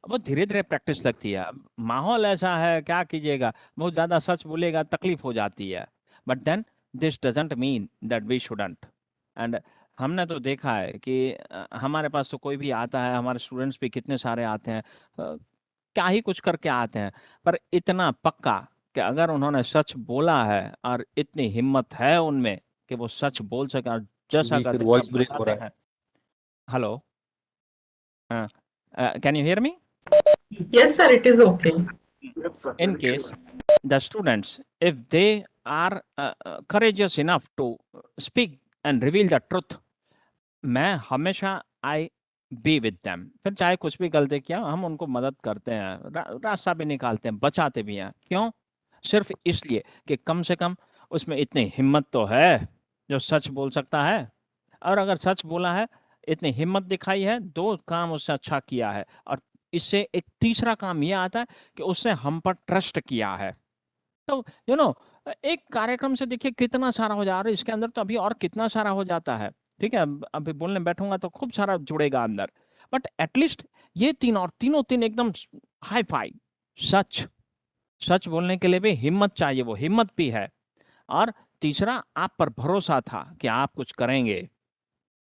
वो धीरे धीरे प्रैक्टिस लगती है. अब माहौल ऐसा है, क्या कीजिएगा, बहुत ज्यादा सच बोलेगा तकलीफ हो जाती है. But then this doesn't mean that we shouldn't. And हमने तो देखा है कि हमारे पास तो कोई भी आता है, हमारे स्टूडेंट्स भी कितने सारे आते हैं, क्या ही कुछ करके आते हैं, पर इतना पक्का कि अगर उन्होंने सच बोला है और इतनी हिम्मत है उनमें कि वो सच बोल सके, और जैसा जी सर, कहते वॉइस सब ब्रेक हो बताते रहा है. हैं. Hello, can you hear me? Yes, sir, it is okay. Yes, sir. In case the students, if they are courageous enough to speak and reveal the truth, मैं हमेशा आई बी विद देम. फिर चाहे कुछ भी गलती किया, हम उनको मदद करते हैं, रास्ता भी निकालते हैं, बचाते भी हैं. क्यों? सिर्फ इसलिए कि कम से कम उसमें इतनी हिम्मत तो है जो सच बोल सकता है. और अगर सच बोला है, इतनी हिम्मत दिखाई है, 2 काम उससे अच्छा किया है, और इससे एक तीसरा काम ये आता है कि उसने हम पर ट्रस्ट किया है. तो एक कार्यक्रम से देखिए कितना सारा हो जा रहा है, इसके अंदर तो अभी और कितना सारा हो जाता है. ठीक है, अभी बोलने बैठूंगा तो खूब सारा जुड़ेगा अंदर. बट एटलीस्ट ये 3, और तीन एकदम हाई फाई. सच सच बोलने के लिए भी हिम्मत चाहिए, वो हिम्मत भी है. और तीसरा, आप पर भरोसा था कि आप कुछ करेंगे.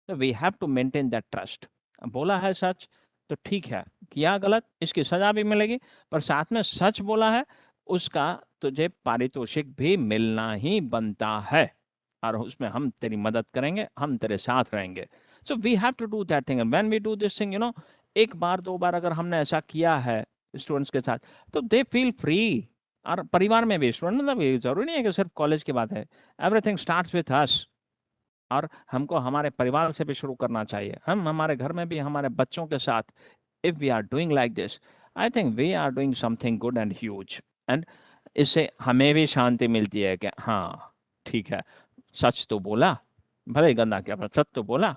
तो we have to maintain that trust. बोला है सच तो ठीक है, किया गलत इसकी सजा भी मिलेगी, पर साथ में सच बोला है उसका तुझे पारितोषिक भी मिलना ही बनता है, और उसमें हम तेरी मदद करेंगे, हम तेरे साथ रहेंगे. So we have to do that thing. And when we do this thing, एक बार 2 बार अगर हमने ऐसा किया है स्टूडेंट्स के साथ, तो दे फील फ्री. और परिवार में भी स्टूडेंट, मतलब ये जरूरी नहीं है कि सिर्फ कॉलेज की बात है, एवरीथिंग स्टार्ट्स विथ अस. और हमको हमारे परिवार से भी शुरू करना चाहिए. हम हमारे घर में भी हमारे बच्चों के साथ, if we are doing like this, I think we are doing something good and huge. And इससे हमें भी शांति मिलती है कि हाँ ठीक है, सच तो बोला, भले ही गंदा किया पर सच तो बोला.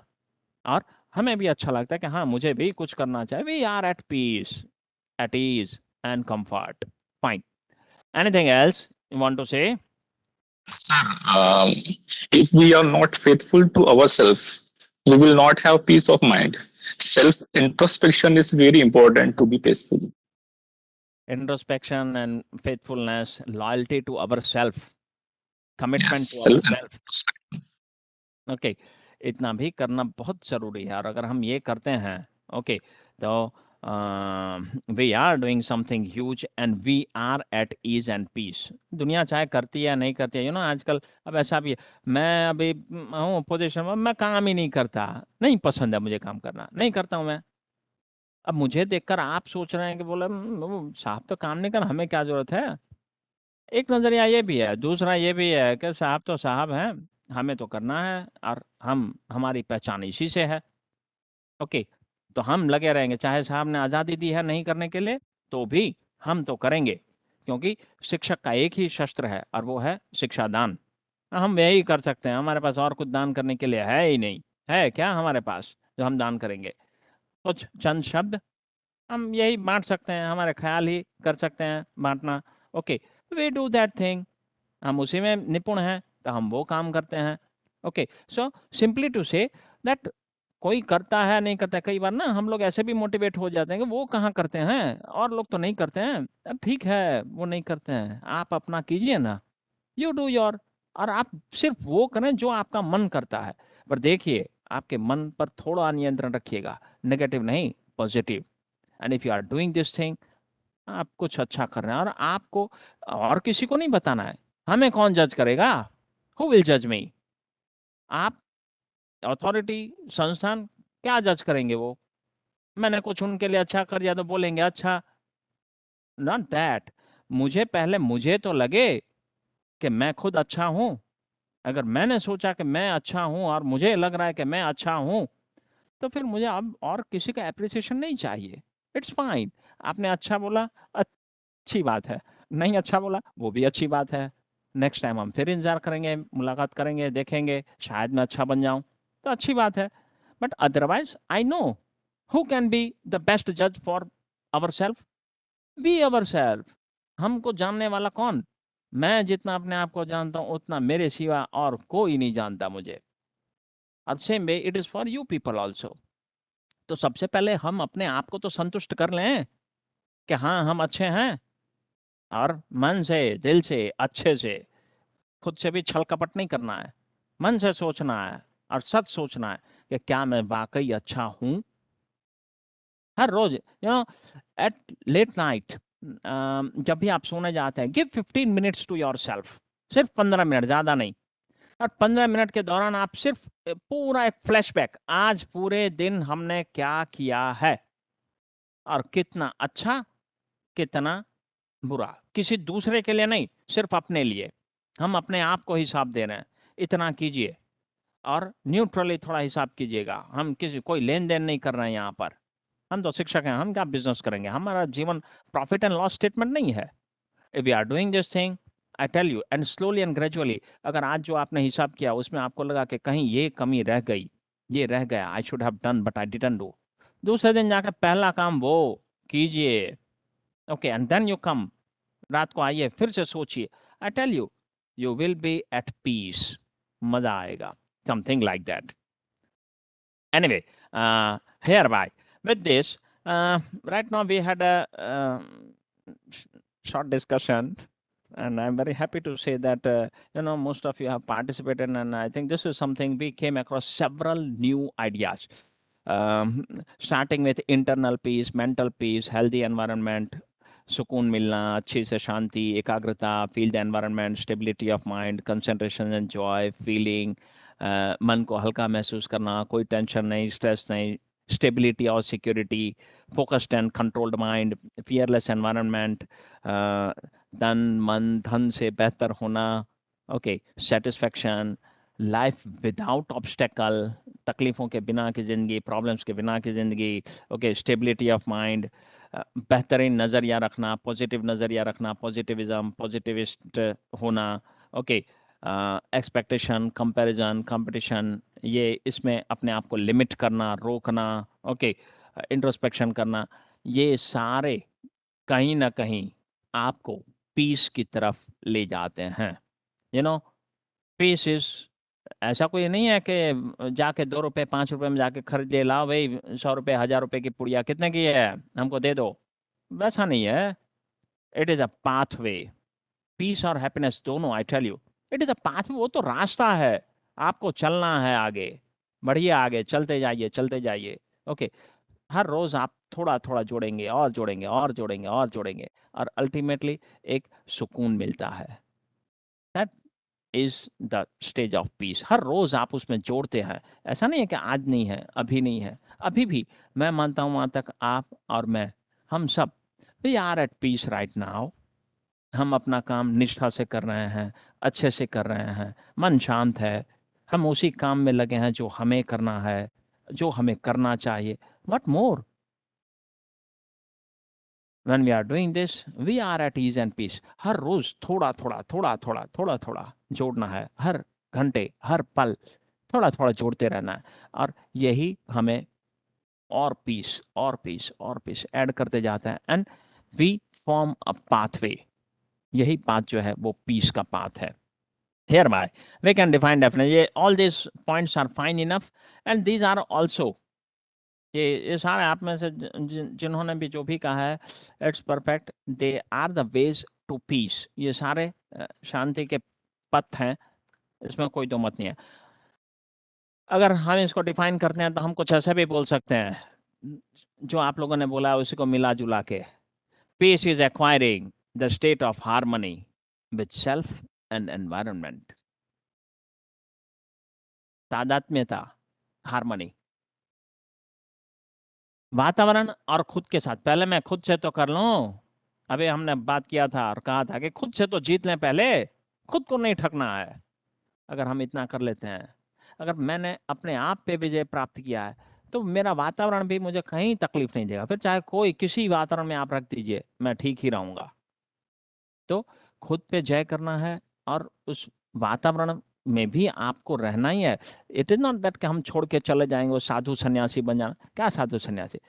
और हमें भी अच्छा लगता है कि हाँ मुझे भी कुछ करना चाहिए. We are at peace, at ease and comfort. Fine. Anything else you want to say? Sir, if we are not faithful to ourselves, we will not have peace of mind. Self introspection is very important to be peaceful. Introspection and faithfulness, loyalty to ourself, commitment to Self ourself. Okay, इतना भी करना बहुत ज़रूरी है. और अगर हम ये करते हैं, ओके, तो we are doing something huge and we are at ease and peace. दुनिया चाहे करती है या नहीं करती है, आजकल अब ऐसा भी है, मैं अभी हूँ पोजीशन में, मैं काम ही नहीं करता, नहीं पसंद है मुझे काम करना, नहीं करता हूँ मैं. अब मुझे देखकर आप सोच रहे हैं कि बोले वो साहब तो काम नहीं कर, हमें क्या जरूरत है. एक नजरिया ये भी है, दूसरा ये भी है कि साहब तो साहब हैं, हमें तो करना है, और हमारी पहचान इसी से है. ओके, तो हम लगे रहेंगे, चाहे साहब ने आज़ादी दी है नहीं करने के लिए, तो भी हम तो करेंगे, क्योंकि शिक्षक का एक ही शस्त्र है और वो है शिक्षा दान. हम यही कर सकते हैं, हमारे पास और कुछ दान करने के लिए है ही नहीं. है क्या हमारे पास जो हम दान करेंगे? कुछ चंद शब्द हम यही बांट सकते हैं, हमारे ख्याल ही कर सकते हैं बांटना. Okay, we do that thing. हम उसी में निपुण हैं तो हम वो काम करते हैं. Okay, so simply to say that कोई करता है नहीं करता है। कई बार ना हम लोग ऐसे भी मोटिवेट हो जाते हैं कि वो कहाँ करते हैं और लोग तो नहीं करते हैं। अब ठीक है वो नहीं करते हैं, आप अपना कीजिए ना, यू डू योर, और आप सिर्फ वो करें जो आपका मन करता है। पर देखिए आपके मन पर थोड़ा नियंत्रण रखिएगा, नेगेटिव नहीं positive. And if you are doing this thing, आप कुछ अच्छा कर रहे हैं और आपको और किसी को नहीं बताना है। हमें कौन जज करेगा? हु विल जज मी? आप, अथॉरिटी, संस्थान क्या जज करेंगे? वो मैंने कुछ उनके लिए अच्छा कर दिया तो बोलेंगे अच्छा। Not that. मुझे पहले मुझे तो लगे कि मैं खुद अच्छा हूं। अगर मैंने सोचा कि मैं अच्छा हूं और मुझे लग रहा है कि मैं अच्छा हूं, तो फिर मुझे अब और किसी का एप्रिसिएशन नहीं चाहिए। It's fine. आपने अच्छा बोला, अच्छी बात है। नहीं अच्छा बोला, वो भी अच्छी बात है। नेक्स्ट टाइम हम फिर इंतजार करेंगे, मुलाकात करेंगे, देखेंगे, शायद मैं अच्छा बन जाऊं, तो अच्छी बात है। But otherwise I know who can be the best जज for our self? We our self. हमको जानने वाला कौन? मैं जितना अपने आप को जानता हूँ उतना मेरे सिवा और कोई नहीं जानता मुझे। और same way it is for you people also. तो सबसे पहले हम अपने आप को तो संतुष्ट कर लें कि हाँ हम अच्छे हैं, और मन से, दिल से, अच्छे से, खुद से भी छल कपट नहीं करना है। मन से सोचना है और सच सोचना है कि क्या मैं वाकई अच्छा हूं। हर रोज एट लेट नाइट, जब भी आप सोने जाते हैं, give 15 minutes to your self. सिर्फ 15 मिनट, ज्यादा नहीं। और 15 मिनट के दौरान आप सिर्फ पूरा एक फ्लैशबैक, आज पूरे दिन हमने क्या किया है और कितना अच्छा, कितना बुरा। किसी दूसरे के लिए नहीं, सिर्फ अपने लिए। हम अपने आप को हिसाब दे रहे हैं, इतना कीजिए। और न्यूट्रली थोड़ा हिसाब कीजिएगा। हम किसी कोई लेन देन नहीं कर रहे हैं यहाँ पर। हम तो शिक्षक हैं, हम क्या बिजनेस करेंगे? हमारा जीवन प्रॉफिट एंड लॉस स्टेटमेंट नहीं है। If you are doing this thing, I tell you, and slowly and gradually, अगर आज जो आपने हिसाब किया उसमें आपको लगा कि कहीं ये कमी रह गई, ये रह गया, I should have done but I didn't do, दूसरे दिन जाकर पहला काम वो कीजिए। Okay, and then you come, रात को आइए, फिर से सोचिए। I tell you, you will be at peace. मजा आएगा, something like that. Anyway, hereby, with this, right now we had a short discussion, and I'm very happy to say that most of you have participated, and I think this is something we came across several new ideas, starting with internal peace, mental peace, healthy environment, सुकून मिलना, अच्छी से शांति, एकाग्रता, feel the environment, stability of mind, concentration and Joy, feeling, मन को हल्का महसूस करना, कोई टेंशन नहीं, स्ट्रेस नहीं, स्टेबिलिटी और security, focused and controlled mind, fearless environment, तन मन धन से बेहतर होना, okay, satisfaction, life without obstacle, तकलीफ़ों के बिना की ज़िंदगी, प्रॉब्लम्स के बिना की ज़िंदगी, ओके, स्टेबिलिटी ऑफ माइंड, बेहतरीन नज़रिया रखना, पॉजिटिव नज़रिया रखना, पॉजिटिविज्म, पॉजिटिविस्ट होना, ओके, एक्सपेक्टेशन, कंपैरिजन, कंपटीशन, ये इसमें अपने आप को लिमिट करना, रोकना, ओके, इंट्रोस्पेक्शन करना, ये सारे कहीं ना कहीं आपको पीस की तरफ ले जाते हैं। पीस इज, ऐसा कोई नहीं है कि जाके 2 रुपए 5 रुपए में जाके खरीद ले, लाओ भाई 100 रुपए 1000 रुपए की पुड़िया कितने की है हमको दे दो, वैसा नहीं है। It is a pathway, peace और हैप्पीनेस दोनों, I tell you, it is a pathway. वो तो रास्ता है, आपको चलना है आगे, बढ़िए आगे, चलते जाइए, चलते जाइए। ओके, हर रोज आप थोड़ा थोड़ा जोड़ेंगे और जोड़ेंगे और जोड़ेंगे और जोड़ेंगे, और अल्टीमेटली एक सुकून मिलता है। That is the stage of peace. हर रोज आप उसमें जोड़ते हैं। ऐसा नहीं है कि आज नहीं है, अभी नहीं है, अभी भी मैं मानता हूं वहां तक आप और मैं, हम सब, we are at peace right now. हम अपना काम निष्ठा से कर रहे हैं, अच्छे से कर रहे हैं, मन शांत है, हम उसी काम में लगे हैं जो हमें करना है, जो हमें करना चाहिए। What more? when we are doing this, we are at ease and peace. हर रोज थोड़ा थोड़ा थोड़ा थोड़ा थोड़ा थोड़ा जोड़ना है, हर घंटे, हर पल थोड़ा थोड़ा जोड़ते रहना है, और यही हमें और पीस और पीस और पीस ऐड करते जाता है, and we form a pathway. यही पाथ जो है वो पीस का पाथ है। Hereby, we can define definitely. All these points are fine enough, and these are also ये सारे आप में से जिन्होंने भी जो भी कहा है, it's perfect. They are the ways to peace. ये सारे शांति के पथ हैं, इसमें कोई दो मत नहीं है. अगर हम इसको डिफाइन करते हैं तो हम कुछ ऐसे भी बोल सकते हैं जो आप लोगों ने बोला उसी को मिला जुला के. Peace is acquiring the state of harmony with self and environment. तादात्म्यता, हार्मनी, वातावरण और खुद के साथ. पहले मैं खुद से तो कर लूं. अभी हमने बात किया था और कहा था कि खुद से तो जीत लें, पहले खुद को नहीं ठगना है. अगर हम इतना कर लेते हैं, अगर मैंने अपने आप पे विजय प्राप्त किया है, तो मेरा वातावरण भी मुझे कहीं तकलीफ नहीं देगा. फिर चाहे कोई किसी वातावरण में आप रख दीजिए, मैं ठीक ही रहूंगा. तो खुद पे जय करना है और उस वातावरण में भी आपको रहना ही है. इट इज नॉट दैट कि हम छोड़ के चले जाएंगे, वो साधु सन्यासी बन जाना. क्या साधु सन्यासी?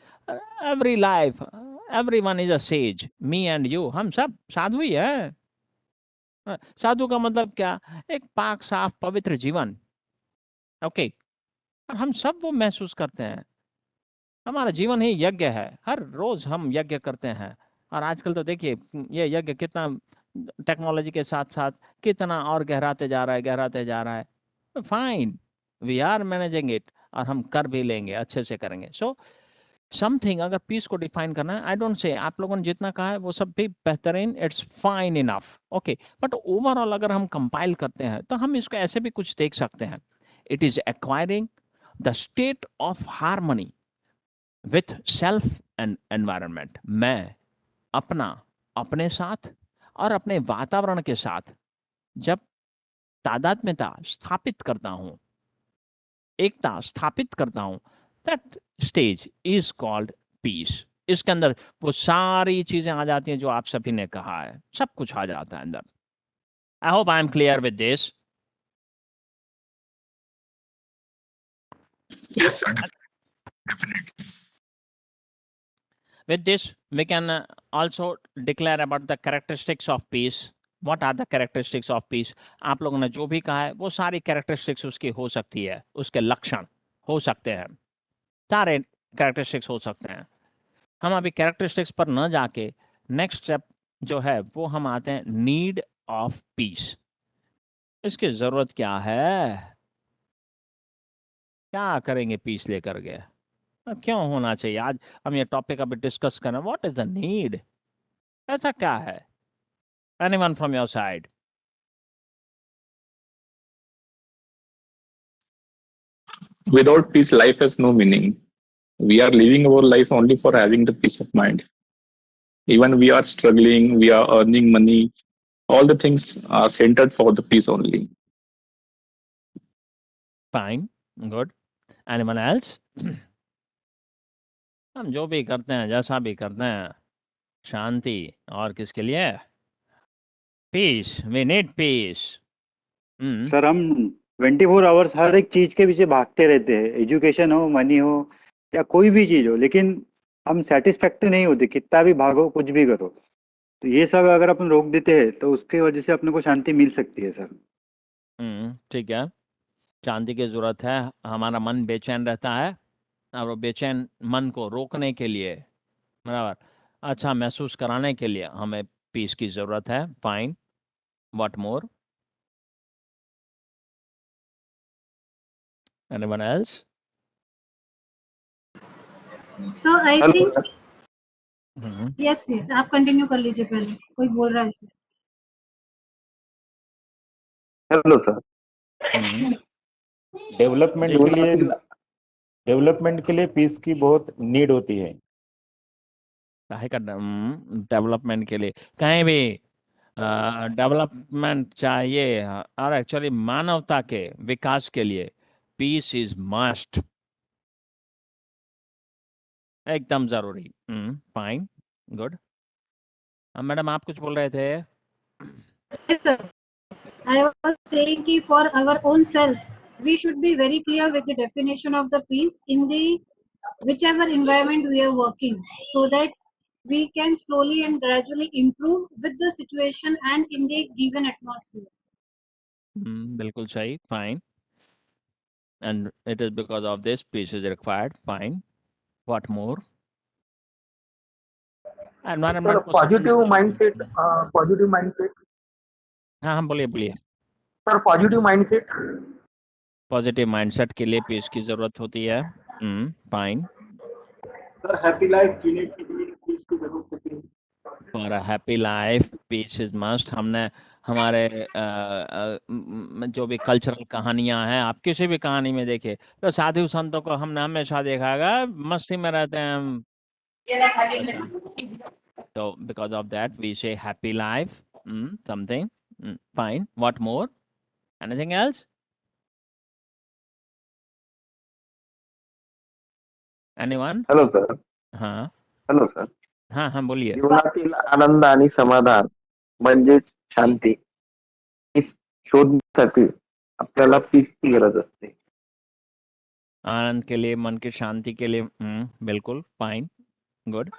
Every life, everyone is a says. Me and you, हम सब साधु ही है. साधु का मतलब क्या? एक पाक साफ पवित्र जीवन. ओके, और हम सब वो महसूस करते हैं. हमारा जीवन ही यज्ञ है. हर रोज हम यज्ञ करते हैं. और आजकल तो देखिए ये यज्ञ कितना टेक्नोलॉजी के साथ साथ कितना और गहराते जा रहा है. Fine, we are managing it, और हम कर भी लेंगे, अच्छे से करेंगे. सो समथिंग, अगर पीस को डिफाइन करना है, आई डोंट से आप लोगों ने जितना कहा है वो सब भी बेहतरीन, it's fine enough. Okay, but overall अगर हम कंपाइल करते हैं तो हम इसको ऐसे भी कुछ देख सकते हैं. It is acquiring the state of harmony with self and environment. मैं अपने साथ और अपने वातावरण के साथ जब तादात्म्यता स्थापित करता हूं, एकता स्थापित करता हूं, that stage is called peace. इसके अंदर वो सारी चीजें आ जाती हैं जो आप सभी ने कहा है, सब कुछ आ जाता है अंदर. I hope I am clear with this. Yes, sir. Definitely. With this, we can also declare about the characteristics of peace. What are the characteristics of peace? आप लोगों ने जो भी कहा है वो सारी characteristics उसकी हो सकती है, उसके लक्षण हो सकते हैं, सारे characteristics हो सकते हैं. हम अभी characteristics पर न जाके next step जो है वो हम आते हैं need of peace. इसकी जरूरत क्या है? क्या करेंगे पीस लेकर के? क्यों होना चाहिए? आज हम ये टॉपिक अभी डिस्कस करें. What is the need? ऐसा क्या है? Anyone from your side? Without peace, life has no meaning. We are living our life only for having the peace of mind. Even we are struggling, we are earning money, all the things are centered for the peace only. Fine, good. Anyone else? हम जो भी करते हैं, जैसा भी करते हैं, शांति और किसके लिए? Peace. We need peace. Sir हम 24 आवर्स हर एक चीज के पीछे भागते रहते हैं, एजुकेशन हो, मनी हो या कोई भी चीज हो, लेकिन हम सेटिस्फैक्ट्री नहीं होते. कितना भी भागो, कुछ भी करो. तो ये सब अगर अपन रोक देते हैं तो उसकी वजह से अपने को शांति मिल सकती है सर. ठीक है, शांति की जरूरत है. हमारा मन बेचैन रहता है और वो बेचैन मन को रोकने के लिए, बराबर, अच्छा महसूस कराने के लिए हमें पीस की जरूरत है. Fine, what more? Anyone else? So I think yes, आप कंटिन्यू कर लीजिए. पहले कोई बोल रहा है. Hello sir. डेवलपमेंट के लिए पीस की बहुत नीड होती है. काहे का डेवलपमेंट के लिए? कहीं भी डेवलपमेंट चाहिए और एक्चुअली मानवता के विकास के लिए पीस इज मस्ट, एकदम जरूरी. Fine, good. मैडम आप कुछ बोल रहे थे? Yes, sir. I was saying कि for our own self, we should be very clear with the definition of the peace in the whichever environment we are working, so that we can slowly and gradually improve with the situation and in the given atmosphere. बिल्कुल सही, fine. And it is because of this peace is required, fine. What more? Sir Environment को समझ पॉजिटिव माइंडसेट हाँ हाँ बोलिए बोलिए sir positive mindset positive mindset के लिए पीस की जरूरत होती है फाइन सर हैप्पी लाइफ जीने के लिए पीस की जरूरत होती है for a happy life peace is must हमने हमारे जो भी कल्चरल कहानियां हैं आप किसी भी कहानी में देखिए तो साधु संतों को हमने हमेशा देखा है मस्ती में रहते हैं हम ऐसा तो बिकॉज ऑफ दैट वी से happy life something fine what more anything else anyone hello sir हाँ हॅलो सर हाँ हाँ बोलिए जीवनातील आनंद आणि समाधान म्हणजेच शांती ही शोधण्यासाठी आपल्याला पीसची गरज असते आनंद के लिए मन की शांति के लिए बिल्कुल fine good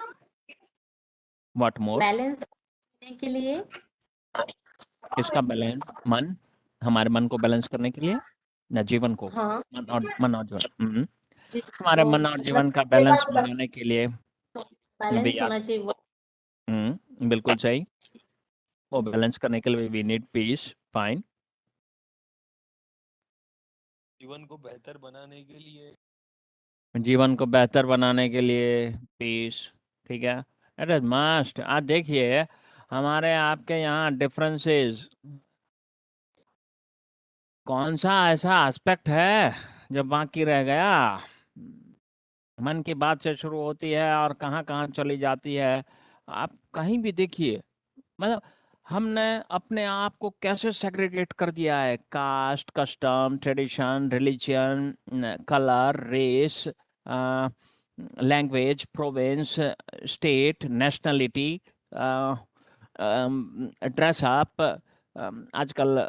what more balance करने के लिए किसका बैलेंस मन हमारे मन को बैलेंस करने के लिए या जीवन को हाँ मन और जीवन हमारे तो मन और जीवन मतलब का बैलेंस बनाने के लिए भी बैलेंस होना चाहिए बिल्कुल सही वो बैलेंस करने के लिए वी नीड पीस फाइन जीवन को बेहतर बनाने के लिए जीवन को बेहतर बनाने के लिए पीस ठीक है इट इज मस्ट आज देखिए हमारे आपके यहाँ डिफरेंसेस कौन सा ऐसा एस्पेक्ट है जो बाकी रह गया मन की बात से शुरू होती है और कहाँ कहाँ चली जाती है आप कहीं भी देखिए मतलब हमने अपने आप को कैसे सेग्रीगेट कर दिया है caste custom tradition religion colour race language province state nationality dress up आजकल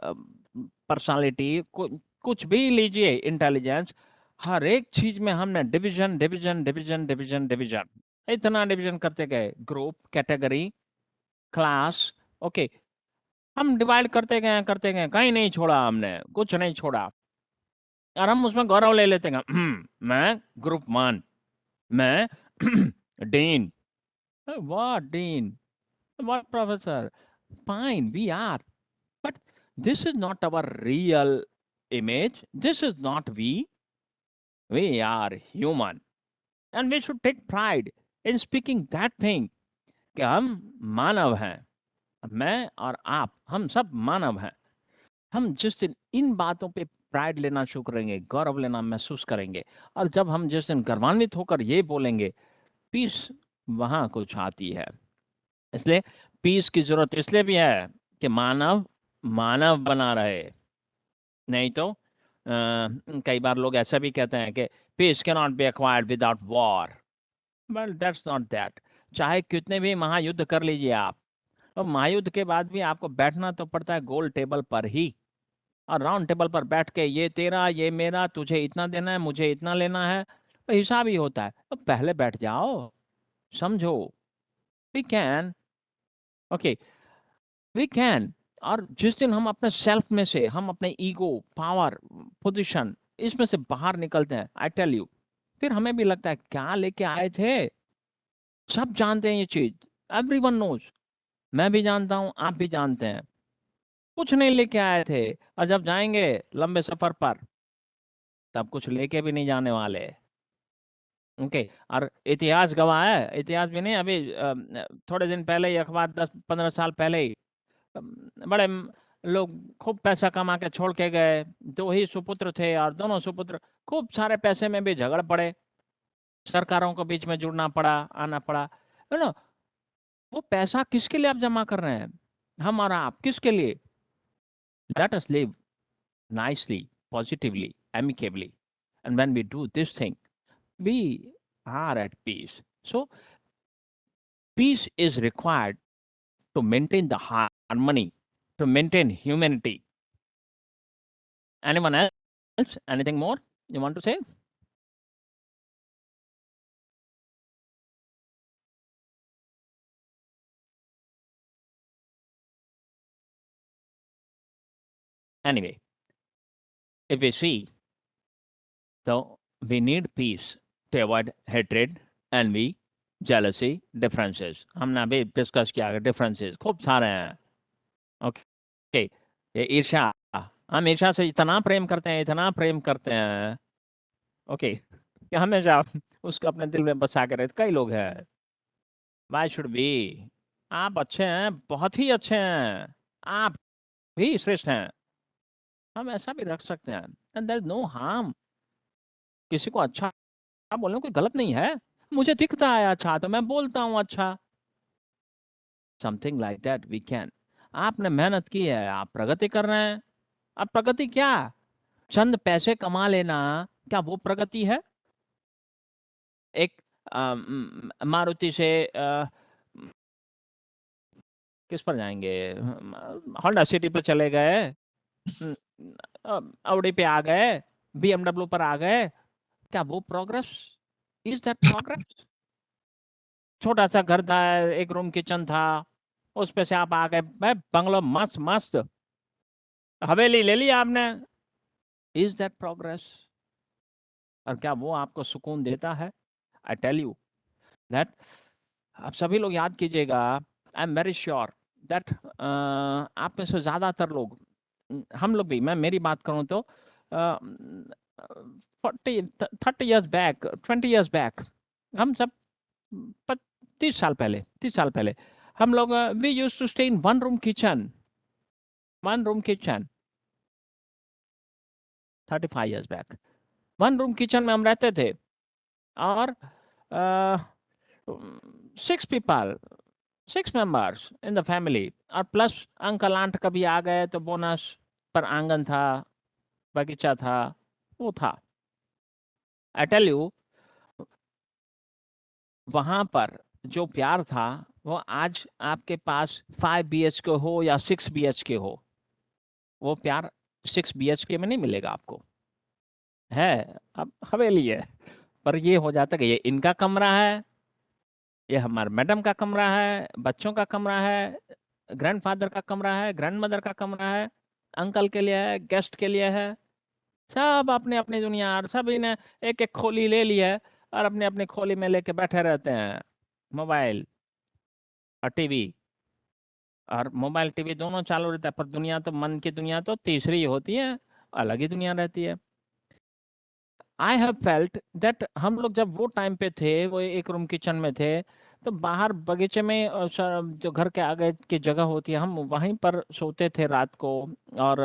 पर्सनालिटी कुछ भी लीजिए इंटेलिजेंस हर एक चीज में हमने division division division division division इतना डिवीजन करते गए ग्रुप कैटेगरी क्लास ओके हम डिवाइड करते गए कहीं नहीं छोड़ा हमने कुछ नहीं छोड़ा और हम उसमें गौरव ले लेते हैं मैं ग्रुप वन मैं dean what dean what professor fine we are but this is not our real image this is not we are human and we should take pride in speaking that thing कि हम मानव हैं मैं और आप हम सब मानव हैं हम जिस दिन इन बातों पे प्राइड लेना शुरू करेंगे गौरव लेना महसूस करेंगे और जब हम जिस दिन गर्वान्वित होकर ये बोलेंगे पीस वहां कुछ आती है इसलिए पीस की जरूरत इसलिए भी है कि मानव मानव बना रहे नहीं तो कई बार लोग ऐसा भी कहते हैं कि piece can not B acquired without war well that's not that चाहे कितने भी महायुद्ध कर लीजिए आप और महायुद्ध के बाद भी आपको बैठना तो पड़ता है गोल टेबल पर ही और राउंड टेबल पर बैठ के ये तेरा ये मेरा तुझे इतना देना है मुझे इतना लेना है तो हिसाब ही होता है तो पहले बैठ जाओ समझो we can okay we can और जिस दिन हम अपने सेल्फ में से हम अपने ईगो पावर पोजीशन इसमें से बाहर निकलते हैं आई टेल यू फिर हमें भी लगता है क्या लेके आए थे सब जानते हैं ये चीज एवरीवन नोज मैं भी जानता हूं आप भी जानते हैं कुछ नहीं लेके आए थे और जब जाएंगे लंबे सफर पर तब कुछ लेके भी नहीं जाने वाले ओके और इतिहास गवाह है इतिहास भी नहीं अभी थोड़े दिन पहले ही अखबार 10-15 साल पहले ही बड़े लोग खूब पैसा कमा के छोड़ के गए दो ही सुपुत्र थे और दोनों सुपुत्र खूब सारे पैसे में भी झगड़ पड़े सरकारों को बीच में जुड़ना पड़ा आना पड़ा है ना वो पैसा किसके लिए आप जमा कर रहे हैं हम और आप किसके लिए let us live nicely positively amicably and when we do this thing we are at peace so peace is required to maintain the harmony to maintain humanity anyone else anything more you want to say Anyway, if we see, so we need peace to avoid hatred, envy, jealousy, differences. हमने अभी डिस्कस किया डिफरेंसेस खूब सारे हैं. ओके, ये ईर्ष्या, हम ईर्ष्या से इतना प्रेम करते हैं, ओके, कि हमेशा उसको अपने दिल में बसा के रहते. कई लोग हैं. Why should be? आप अच्छे हैं, बहुत ही अच्छे हैं, आप भी श्रेष्ठ हैं, हम ऐसा भी रख सकते हैं. And there is no harm. किसी को अच्छा बोलने कोई गलत नहीं है. मुझे दिखता है अच्छा तो मैं बोलता हूँ अच्छा. Something like that we can. आपने मेहनत की है, आप प्रगति कर रहे हैं. अब प्रगति क्या? चंद पैसे कमा लेना, क्या वो प्रगति है? एक मारुति से किस पर जाएंगे, होंडा सिटी पर चले गए, ऑडी पे आ गए, BMW पर आ गए, क्या वो प्रोग्रेस? Is that progress? छोटा सा घर था, एक रूम किचन था, उस पे से आप आ गए बंगलो मस्त मस्त, हवेली ले ली आपने. Is that progress? और क्या वो आपको सुकून देता है? आई टेल यू दैट, आप सभी लोग याद कीजिएगा, I am very sure that आप में से ज़्यादातर लोग, हम लोग भी, मैं मेरी बात करूं तो 30 years बैक, 20 years बैक, हम सब 30 साल पहले हम लोग we used to stay in one room kitchen 35 years back. One room kitchen में हम रहते थे, और 6 members इन द फैमिली, और प्लस अंकल आंट कभी आ गए तो बोनस पर आंगन था, बगीचा था, वो था. आई टेल यू, वहां पर जो प्यार था वो आज आपके पास 5 BHK हो या 6 BHK हो, वो प्यार 6 BHK में नहीं मिलेगा आपको. है अब हवेली है, पर ये हो जाता है कि ये इनका कमरा है, ये हमारे मैडम का कमरा है, बच्चों का कमरा है, ग्रैंडफादर का कमरा है, ग्रैंडमदर का कमरा है, अंकल के लिए है, गेस्ट के लिए है. सब अपने अपनी दुनिया, और सभी ने एक एक खोली ले ली है, और अपने अपने खोली में लेके बैठे रहते हैं. मोबाइल और टीवी, और मोबाइल टीवी दोनों चालू रहता है, पर दुनिया तो, मन की दुनिया तो तीसरी होती है, अलग ही दुनिया रहती है. आई हैव फेल्ट दैट, हम लोग जब वो टाइम पे थे, वो एक रूम किचन में थे, तो बाहर बगीचे में जो घर के आगे की जगह होती है, हम वहीं पर सोते थे रात को, और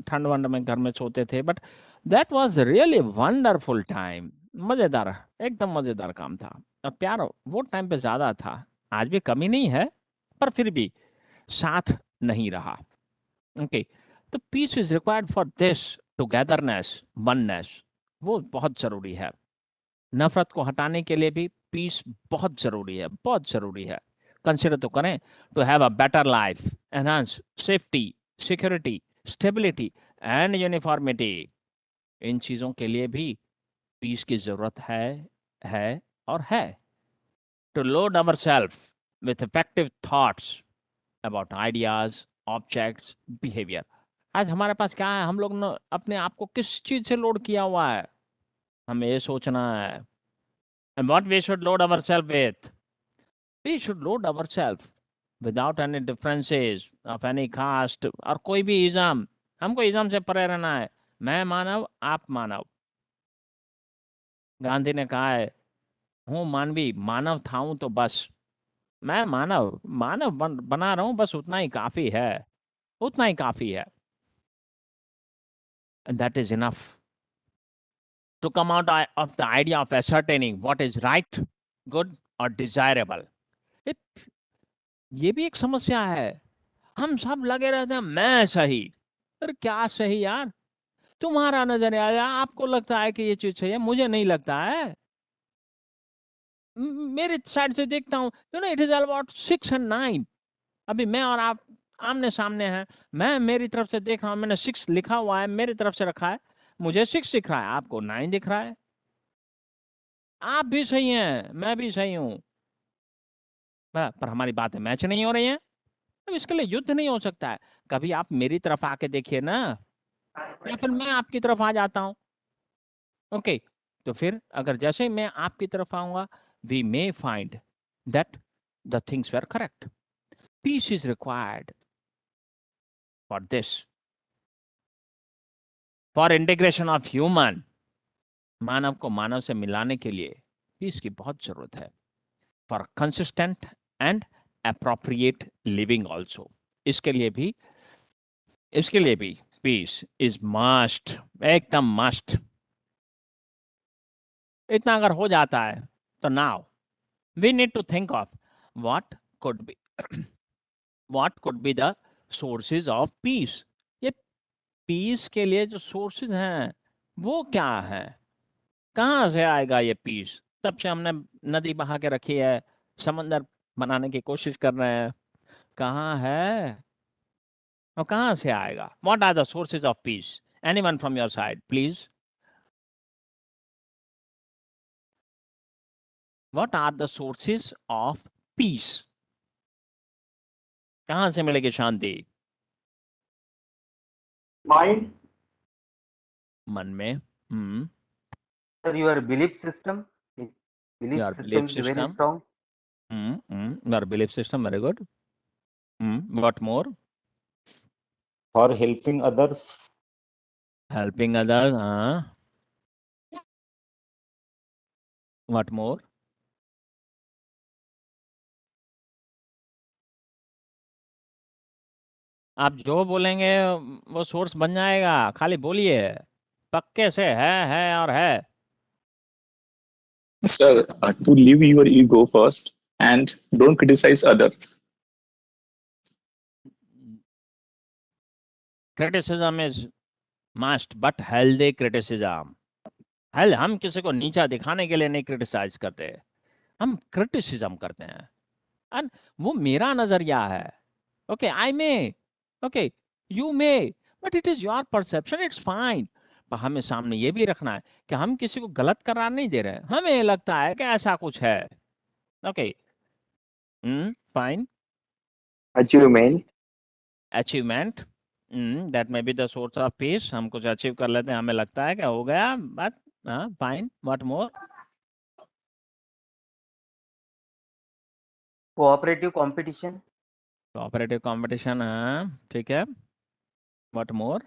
ठंड वंड में घर में सोते थे. But that was really wonderful time. मज़ेदार, एकदम मज़ेदार काम था, और प्यार वो टाइम पे ज़्यादा था. आज भी कमी नहीं है, पर फिर भी साथ नहीं रहा. ओके, तो peace is required for this, togetherness, oneness, वो बहुत ज़रूरी है. नफरत को हटाने के लिए भी पीस बहुत ज़रूरी है, बहुत ज़रूरी है. कंसिडर तो करें, to have a better life, enhance safety, security, stability and uniformity. इन चीज़ों के लिए भी पीस की ज़रूरत है और है. To load our self with effective thoughts about ideas, objects, behaviour. आज हमारे पास क्या है? हम लोग ने अपने आप को किस चीज़ से लोड किया हुआ है? हमें ये सोचना है. And what we should load ourselves with? We should load ourselves without any differences of any caste और कोई भी इज़म. हमको इज़म से परे रहना है. मैं मानव, आप मानव. गांधी ने कहा है, हूँ मानवी, मानव था हूँ तो बस. मैं मानव बना रहा हूँ, बस उतना ही काफ़ी है, उतना ही काफ़ी है. And that is enough to come out of the idea of ascertaining what is right, good or desirable. ये भी एक समस्या है. हम सब लगे रहते हैं मैं सही. अरे क्या सही यार? तुम्हारा नजरिया, आपको लगता है कि ये चीज सही है, मुझे नहीं लगता है. मेरे साइड से देखता हूँ, it is all about 6 and 9. अभी मैं और आप आमने सामने हैं, मैं मेरी तरफ से देख रहा हूँ, मैंने 6 लिखा हुआ है, मेरी तरफ से रखा है, मुझे 6 दिख रहा है, आपको 9 दिख रहा है. आप भी सही हैं, मैं भी सही हूँ, पर हमारी बातें मैच नहीं हो रही हैं. अब इसके लिए युद्ध नहीं हो सकता है. कभी आप मेरी तरफ आके देखिए ना, या फिर मैं आपकी तरफ आ जाता हूँ। ओके, तो फिर अगर जैसे ही मैं आपकी तरफ आऊंगा, we may find that the things were correct. Peace is required for this, for integration of human. मानव को मानव से मिलाने के लिए पीस की बहुत जरूरत है। For consistent and appropriate living also, इसके लिए भी पीस इज मस्ट, एकदम मस्ट। इतना अगर हो जाता है तो now we need to think of what could be the sources of peace. ये पीस के लिए जो सोर्सेज हैं वो क्या है, कहाँ से आएगा ये पीस? तब से हमने नदी बहा के रखी है, समंदर बनाने की कोशिश कर रहे हैं, कहाँ है और कहाँ से आएगा? What are the sources of peace? Anyone from your side please. What are the sources of peace? कहाँ से मिलेगी शांति? Mind, मन में। Sir, your belief system, Your belief is very system. strong. Your belief system, very good. What more? For helping others. Helping others. What more? आप जो बोलेंगे वो सोर्स बन जाएगा, खाली बोलिए पक्के से। है और है। Sir, to leave your ego first and don't criticize others. Criticism is must, but healthy criticism. हम किसी को नीचा दिखाने के लिए नहीं क्रिटिसाइज करते, हम क्रिटिसिज्म करते हैं। एंड वो मेरा नजरिया है। Okay, I may, okay, you may, but it is your perception, it's fine. पर हमें सामने ये भी रखना है कि हम किसी को गलत करार नहीं दे रहे हैं, हमें लगता है कि ऐसा कुछ है। Okay, fine. Achievement, that may be the source of peace. हम कुछ अचीव कर लेते हैं, हमें लगता है कि हो गया, but fine. What more? Cooperative competition. Cooperative competition, ठीक है। What more?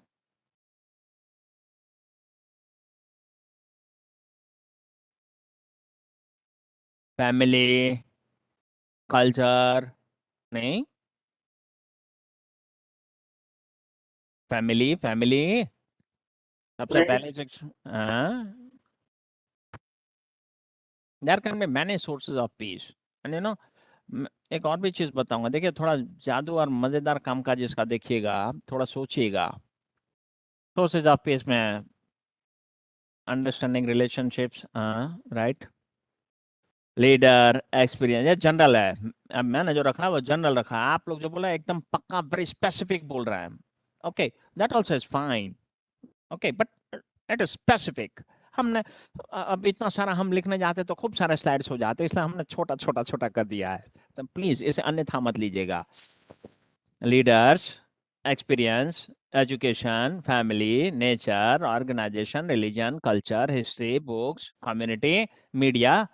फैमिली, कल्चर, नहीं, फैमिली सबसे पहले section. There can be many sources of peace. And you know, एक और भी चीज बताऊंगा। देखिए, थोड़ा जादू और मजेदार कामकाज इसका देखिएगा, थोड़ा सोचिएगा। सोर्सेज ऑफ पीस में understanding relationships, right, leader, experience, ये जनरल है। अब मैंने जो रखा है वो जनरल रखा है। आप लोग जो बोला एकदम पक्का वेरी स्पेसिफिक बोल रहे हैं। Okay, that also is fine. Okay, but it is specific. हमने अब इतना सारा हम लिखने जाते तो खूब सारे स्लाइड्स हो जाते, इसलिए हमने छोटा कर दिया है। तो प्लीज इसे अन्यथा मत लीजिएगा। Leaders, experience, education, family, nature, organisation, religion, culture, history, books, community, media,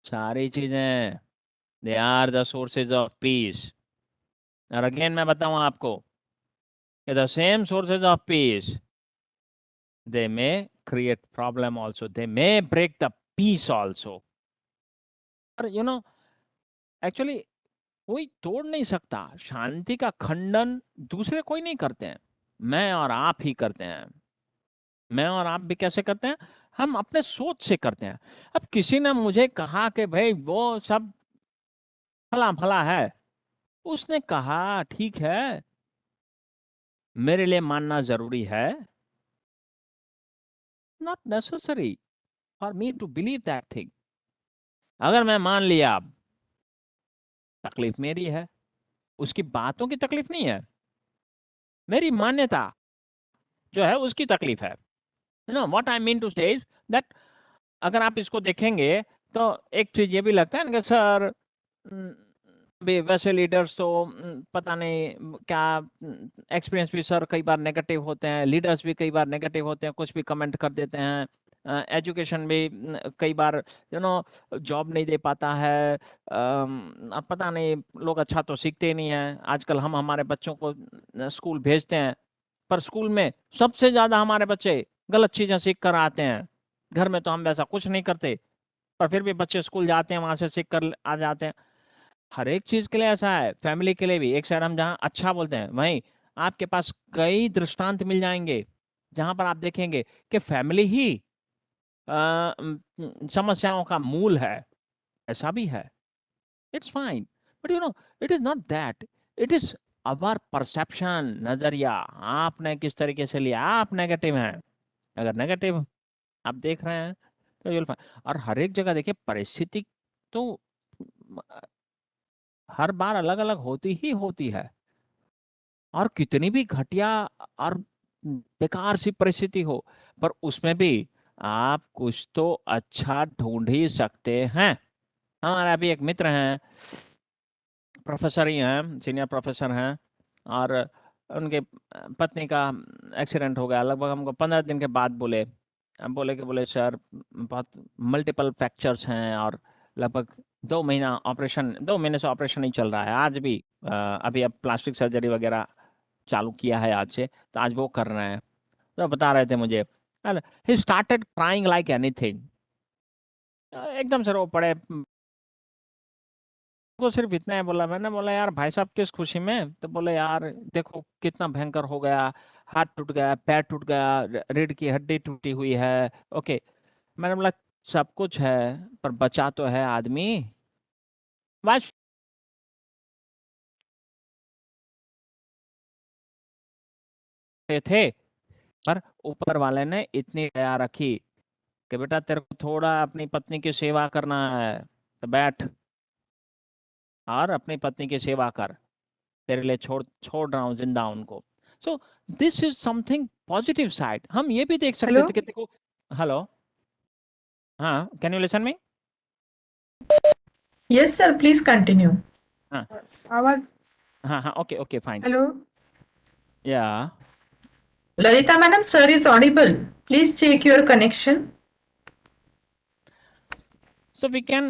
सारी चीजें they are the sources of peace. और अगेन मैं बताऊं आपको कि the same sources of peace, they may create problem also, they may break the peace also. और you know, actually कोई तोड़ नहीं सकता। शांति का खंडन दूसरे कोई नहीं करते हैं, मैं और आप ही करते हैं। मैं और आप भी कैसे करते हैं? हम अपने सोच से करते हैं। अब किसी ने मुझे कहा कि भाई वो सब फला है, उसने कहा ठीक है, मेरे लिए मानना जरूरी है? Not necessary for me to believe that thing. अगर मैं मान लिया, तकलीफ मेरी है, उसकी बातों की तकलीफ नहीं है, मेरी मान्यता जो है उसकी तकलीफ है। You know what I mean to say is that अगर आप इसको देखेंगे तो एक चीज ये भी लगता है ना कि सर भी वैसे लीडर्स तो पता नहीं क्या एक्सपीरियंस भी सर कई बार नेगेटिव होते हैं, लीडर्स भी कई बार नेगेटिव होते हैं, कुछ भी कमेंट कर देते हैं। एजुकेशन भी कई बार जॉब नहीं दे पाता है। अब पता नहीं, लोग अच्छा तो सीखते ही नहीं है। आजकल हम हमारे बच्चों को स्कूल भेजते हैं, पर स्कूल में सबसे ज्यादा हमारे बच्चे गलत चीजें सीख कर आते हैं। घर में तो हम वैसा कुछ नहीं करते, पर फिर भी बच्चे स्कूल जाते हैं, वहां से सीख कर आ जाते हैं। हर एक चीज के लिए ऐसा है, फैमिली के लिए भी। एक साइड हम जहाँ अच्छा बोलते हैं, वहीं आपके पास कई दृष्टांत मिल जाएंगे जहां पर आप देखेंगे कि फैमिली ही समस्याओं का मूल है। ऐसा भी है। It's fine, but it is not that. It is our perception, नजरिया। आपने किस तरीके से लिया, आप नेगेटिव हैं। अगर नेगेटिव आप देख रहे हैं तो you'll find। और हर एक जगह देखिए, परिस्थिति तो हर बार अलग अलग होती ही होती है। और कितनी भी घटिया और बेकार सी परिस्थिति हो, पर उसमें भी आप कुछ तो अच्छा ढूंढ ही सकते हैं। हमारे अभी एक मित्र हैं, प्रोफेसर ही हैं, सीनियर प्रोफेसर हैं, और उनके पत्नी का एक्सीडेंट हो गया। लगभग हमको 15 दिन के बाद बोले। बोले सर बहुत मल्टीपल फ्रैक्चर्स हैं, और लगभग 2 महीने से ऑपरेशन ही चल रहा है। आज भी अभी अब प्लास्टिक सर्जरी वगैरह चालू किया है आज से, तो आज वो कर रहे हैं। तो बता रहे थे मुझे, he started crying like anything. एकदम से रो पड़े। को सिर्फ इतना ही बोला, मैंने बोला यार भाई साहब किस खुशी में? तो बोले यार देखो कितना भयंकर हो गया, हाथ टूट गया, पैर टूट गया, रीढ़ की हड्डी टूटी हुई है। ओके, मैंने बोला सब कुछ है, पर बचा तो है आदमी। बस थे, पर ऊपर वाले ने इतनी दया रखी कि बेटा तेरे को थोड़ा अपनी पत्नी की सेवा करना है तो बैठ और अपनी पत्नी की सेवा कर, तेरे लिए छोड़ छोड़ रहा हूँ जिंदा उनको। So this is something positive side. हम ये भी देख सकते हेलो थे कि देखो। हेलो, हाँ, can you listen me? Yes, sir, please continue. हाँ आवाज हाँ हाँ, ओके ओके फाइन, हेलो या Lalita madam, sir is audible. Please check your connection. So we can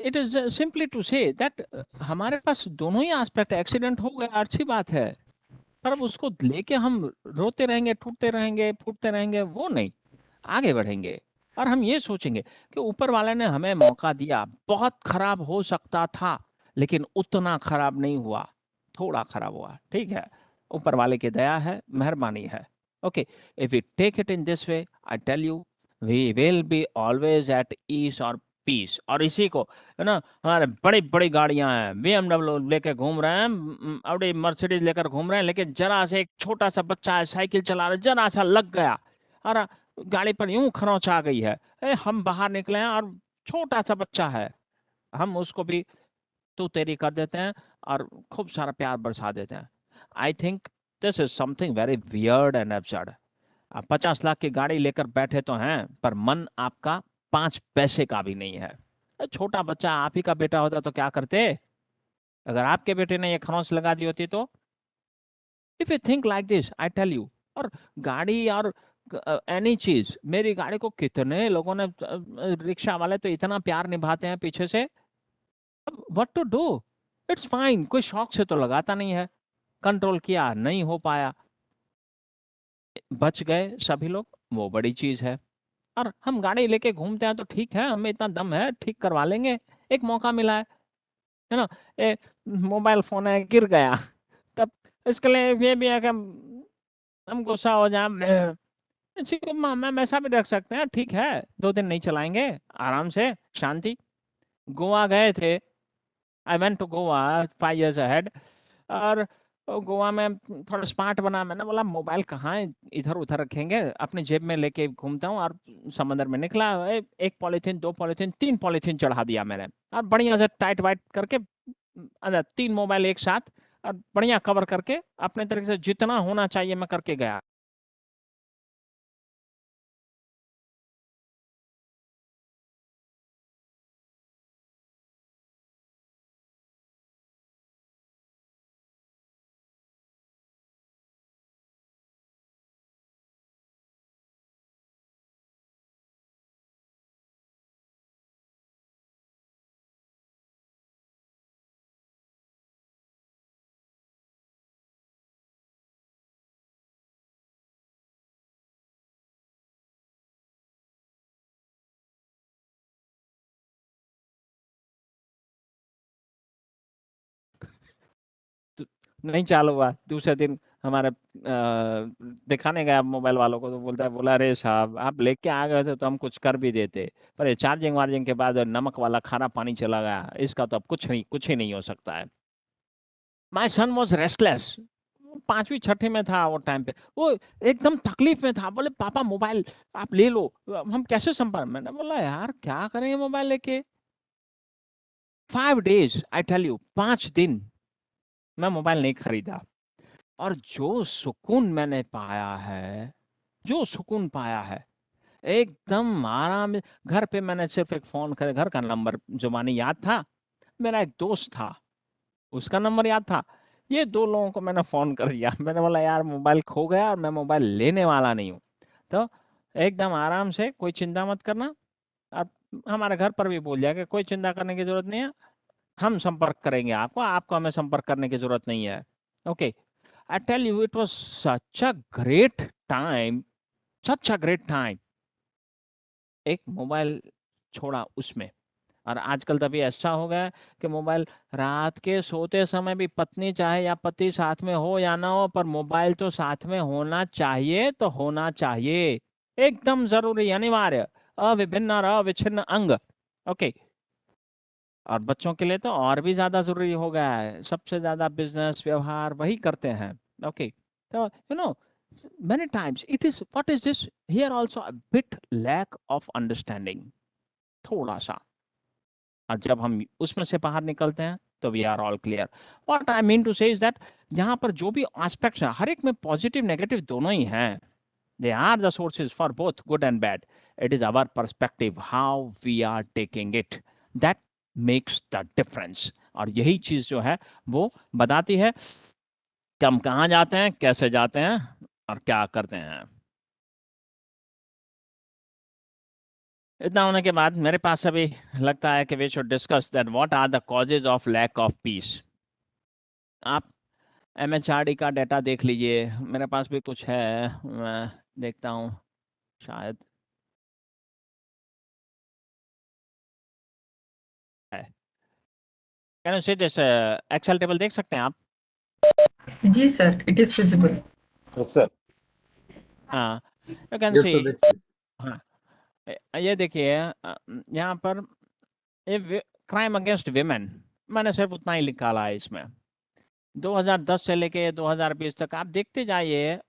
it is simply to say that हमारे पास दोनों ही एस्पेक्ट। एक्सीडेंट हो गया, अच्छी बात है, पर अब उसको लेके हम रोते रहेंगे, टूटते रहेंगे, फूटते रहेंगे, वो नहीं। आगे बढ़ेंगे और हम ये सोचेंगे कि ऊपर वाले ने हमें मौका दिया। बहुत खराब हो सकता था, लेकिन उतना खराब नहीं हुआ, थोड़ा खराब हुआ, ठीक है। ऊपर वाले की दया है, मेहरबानी है। Okay, if we take it in this way, I tell you we will be always at ease और पीस। और इसी को है ना, हमारे बड़ी बड़ी गाड़ियां हैं, BMW लेके घूम रहे हैं, ऑडी मर्सिडीज लेकर घूम रहे हैं, लेकिन जरा से एक छोटा सा बच्चा है साइकिल चला रहा, जरा सा लग गया और गाड़ी पर यूं खरोंच आ गई है। हम बाहर निकले हैं और छोटा सा बच्चा है, हम उसको भी तू तेरी कर देते हैं और खूब सारा प्यार बरसा देते हैं। I think this is something very weird and absurd. आप 50 लाख की गाड़ी लेकर बैठे तो हैं, पर मन आपका 5 पैसे का भी नहीं है। छोटा बच्चा आप ही का बेटा होता तो क्या करते? अगर आपके बेटे ने ये खरोंच लगा दी होती तो? If you think like this, I tell you. और गाड़ी और एनी चीज, मेरी गाड़ी को कितने लोगों ने, रिक्शा वाले तो इतना प्यार निभाते हैं पीछे से। What to do? It's fine, कोई शौक से तो लगाता नहीं है, कंट्रोल किया नहीं हो पाया, बच गए सभी लोग, वो बड़ी चीज है। और हम गाड़ी लेके घूमते हैं तो ठीक है, हमें इतना दम है, ठीक करवा लेंगे, एक मौका मिला है ना। मोबाइल फोन है, गिर गया, तब इसके लिए ये भी है कि हम गुस्सा हो जाए, इसी को मैम ऐसा भी रख सकते हैं, ठीक है 2 दिन नहीं चलाएंगे, आराम से, शांति। गोवा गए थे, I went to Goa 5 years ahead, और गोवा में थोड़ा स्मार्ट बना। मैंने बोला मोबाइल कहाँ है, इधर उधर रखेंगे, अपने जेब में लेके घूमता हूँ। और समंदर में निकला, एक पॉलीथीन, 2 पॉलीथीन, 3 पॉलीथीन चढ़ा दिया मैंने, और बढ़िया से टाइट वाइट करके अंदर 3 मोबाइल एक साथ, और बढ़िया कवर करके अपने तरीके से जितना होना चाहिए मैं करके गया। नहीं चालू हुआ, दूसरे दिन हमारे दिखाने गया मोबाइल वालों को, तो बोला अरे साहब आप लेके आ गए थे तो हम कुछ कर भी देते, पर ये चार्जिंग वार्जिंग के बाद नमक वाला खारा पानी चला गया, इसका तो अब कुछ ही नहीं हो सकता है। माय सन वाज रेस्टलेस, 5वीं 6वीं में था वो टाइम पे, वो एकदम तकलीफ में था, बोले पापा मोबाइल आप ले लो, हम कैसे संपर्क, मैंने बोला यार क्या करेंगे मोबाइल लेके। 5 डेज आई टेल यू, 5 दिन मैं मोबाइल नहीं खरीदा, और जो सुकून मैंने पाया है, जो सुकून पाया है, एकदम आराम। घर पे मैंने सिर्फ एक फोन कर, घर का नंबर जुबानी याद था, मेरा एक दोस्त था उसका नंबर याद था, ये 2 लोगों को मैंने फोन कर दिया। मैंने बोला यार मोबाइल खो गया और मैं मोबाइल लेने वाला नहीं हूँ, तो एकदम आराम से, कोई चिंता मत करना। अब हमारे घर पर भी बोल दिया कि कोई चिंता करने की जरूरत नहीं है, हम संपर्क करेंगे आपको, आपको हमें संपर्क करने की जरूरत नहीं है। Okay, I tell you it was such a great time, such a great time. एक मोबाइल छोड़ा उसमें, और आजकल तभी ऐसा हो गया है कि मोबाइल, रात के सोते समय भी पत्नी चाहे या पति साथ में हो या ना हो, पर मोबाइल तो साथ में होना चाहिए, तो होना चाहिए, एकदम जरूरी, अनिवार्य, अविभिन्न और अविच्छिन्न अंग। ओके, और बच्चों के लिए तो और भी ज्यादा जरूरी हो गया है, सबसे ज्यादा बिजनेस व्यवहार वही करते हैं। ओके, तो many times it is, what is this here also, a bit lack of understanding, थोड़ा सा। और जब हम उसमें से बाहर निकलते हैं तो we are all clear. What I mean to say is that यहाँ पर जो भी एस्पेक्ट्स हैं, हर एक में पॉजिटिव नेगेटिव दोनों ही हैं, they are the sources for both good and bad. It is our perspective, how we are taking it, that makes the difference. और यही चीज जो है वो बताती है कि हम कहाँ जाते हैं, कैसे जाते हैं और क्या करते हैं। इतना होने के बाद मेरे पास अभी लगता है कि we should discuss that what are the causes of lack of peace. आप एमएचआरडी का डेटा देख लीजिए, मेरे पास भी कुछ है, मैं देखता हूँ शायद है। Can you see this Excel table, देख सकते हैं आप? जी sir, it is visible. Yes sir. हाँ, you can yes see. Sir, देख सकते। हाँ, ये देखिए, यहाँ पर क्राइम अगेंस्ट विमेन, मैंने सिर्फ उतना ही निकाला है इसमें। 2010 से लेके 2020 तक आप देखते जाइए,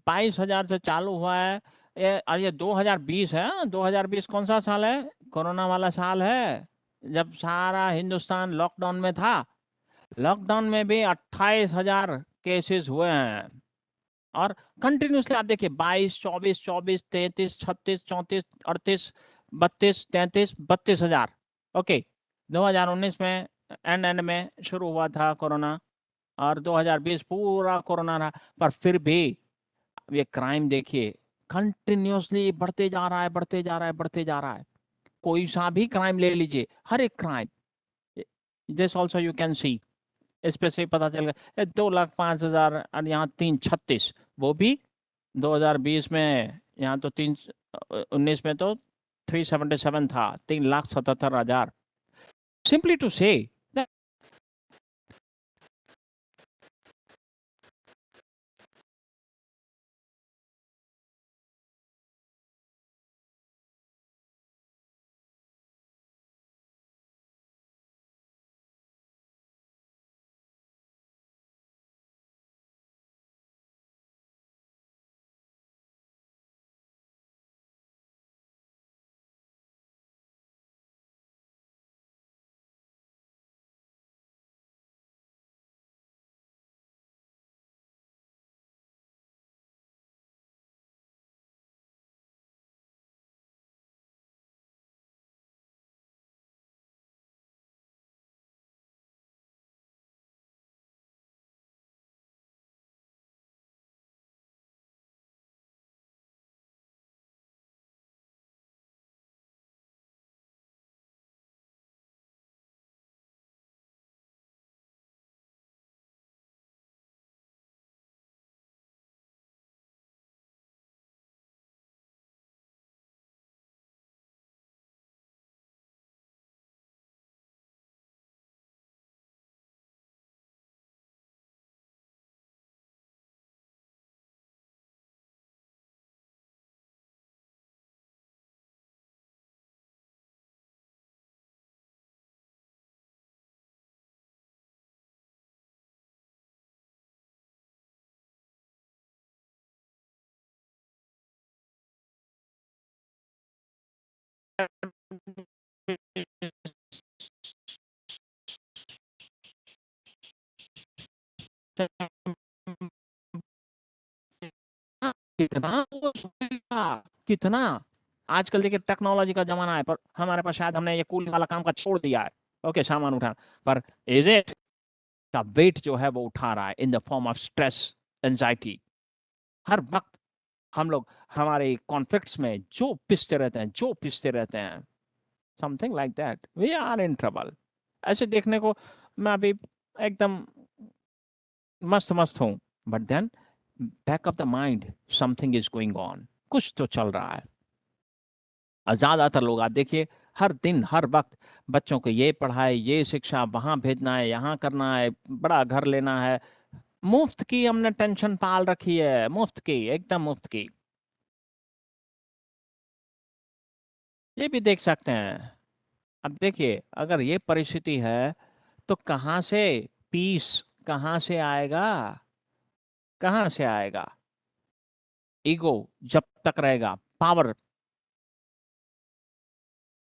22,000 से चालू हुआ है और ये 2020 है। 2020 कौन सा साल है? कोरोना वाला साल है, जब सारा हिंदुस्तान लॉकडाउन में था। लॉकडाउन में भी 28,000 केसेस हुए हैं, और कंटिन्यूसली आप देखिए 22, 24, 24, 33, 36, 34, 38, 32, 33, 32,000। ओके, 2019 में एंड में शुरू हुआ था कोरोना, और 2020 पूरा कोरोना रहा, पर फिर भी ये क्राइम देखिए कंटिन्यूसली बढ़ते जा रहा है, बढ़ते जा रहा है, बढ़ते जा रहा है। कोई सा भी क्राइम ले लीजिए, हर एक crime, this also you can see, इस पे से पता चल गया 2,05,000 और यहाँ 336, वो भी 2020 में, यहाँ तो 19 में तो 377 था, 3,77,000। सिंपली टू से कितना वो सोचेगा, कितना। आजकल देखिए टेक्नोलॉजी का जमाना है, पर हमारे पास शायद हमने ये कूलिंग वाला काम का छोड़ दिया है। ओके, सामान उठाना, पर इज इट का वेट जो है वो उठा रहा है in the form of stress, anxiety. हर वक्त हम लोग हमारे कॉन्फ्लिक्ट्स में जो पिसते रहते हैं, something like that, we are in trouble. ऐसे देखने को मैं अभी एकदम मस्त मस्त हूँ, but then back of the mind something is going on, कुछ तो चल रहा है। और ज्यादातर लोग आप देखिए हर दिन हर वक्त बच्चों को ये पढ़ाए, ये शिक्षा, वहां भेजना है, यहाँ करना है, बड़ा घर लेना है, मुफ्त की हमने टेंशन पाल रखी है, मुफ्त की, एकदम मुफ्त की। ये भी देख सकते हैं। अब देखिए अगर ये परिस्थिति है तो कहाँ से पीस, कहाँ से आएगा, कहाँ से आएगा? ईगो जब तक रहेगा, पावर,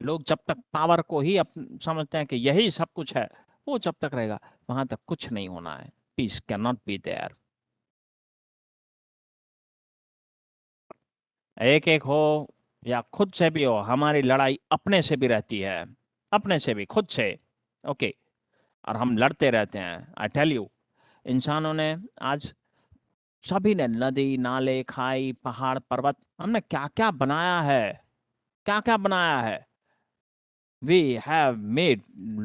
लोग जब तक पावर को ही समझते हैं कि यही सब कुछ है, वो जब तक रहेगा वहां तक कुछ नहीं होना है। Peace can not be there. एक एक हो या खुद से भी हो, हमारी लड़ाई अपने से भी रहती है, अपने से भी, खुद से। ओके, और हम लड़ते रहते हैं। आई टेल यू, इंसानों ने आज, सभी ने नदी नाले खाई पहाड़ पर्वत, हमने क्या क्या बनाया है, क्या क्या बनाया है। We have made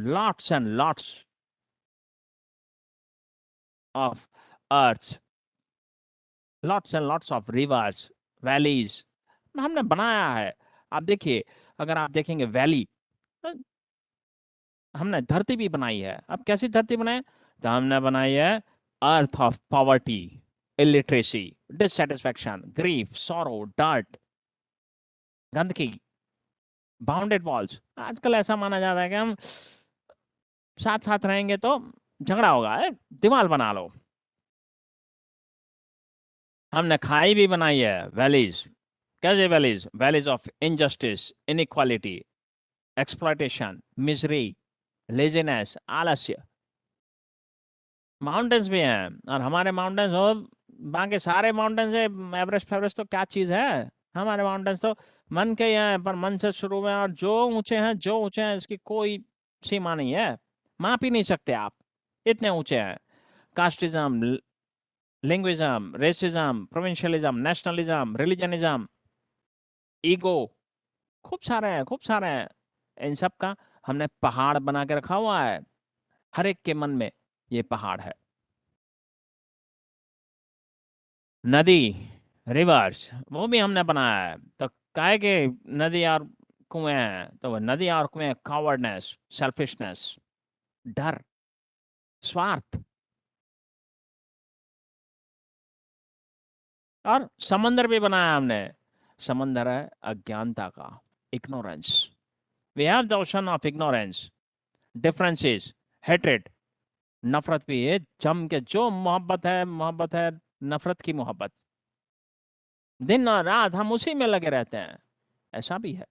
lots and lots of earth, lots and lots of rivers, valleys हमने बनाया है। आप देखिए, अगर आप देखेंगे वैली, हमने धरती भी बनाई है। अब कैसी धरती बनाई? तो हमने बनाई है earth of poverty, illiteracy, dissatisfaction, grief, sorrow, dirt, गंदगी, बाउंडेड वॉल्स। आजकल ऐसा माना जाता है कि हम साथ साथ रहेंगे तो झगड़ा होगा, दीवार बना लो। हमने खाई भी बनाई है, वैलीज। कैसे valleys? Valleys of injustice, inequality, exploitation, misery, laziness, आलस्य। माउंटेन्स भी हैं, और हमारे माउंटेन्स हो, बाकी सारे माउंटेन से एवरेस्ट फेवरेस्ट तो क्या चीज है? हमारे माउंटेन्स तो मन के ही हैं, पर मन से शुरू में, और जो ऊंचे हैं इसकी कोई सीमा नहीं है, माप ही नहीं सकते आप, इतने ऊंचे हैं। Casteism, linguism, racism, provincialism, nationalism, religionism, ego, खूब सारे हैं, खूब सारे हैं। इन सब का हमने पहाड़ बना के रखा हुआ है, हर एक के मन में ये पहाड़ है। नदी, रिवर्स, वो भी हमने बनाया है। तो काहे के नदी और कुएं हैं? तो वो नदी और कुएं कॉवर्डनेस, सेल्फिशनेस, डर, स्वार्थ। और समंदर भी बनाया हमने। समंदर है अज्ञानता का, ignorance. We have the ocean of ignorance, differences, hatred, नफरत भी है जम के। जो मोहब्बत है नफरत की मोहब्बत, दिन और रात हम उसी में लगे रहते हैं, ऐसा भी है।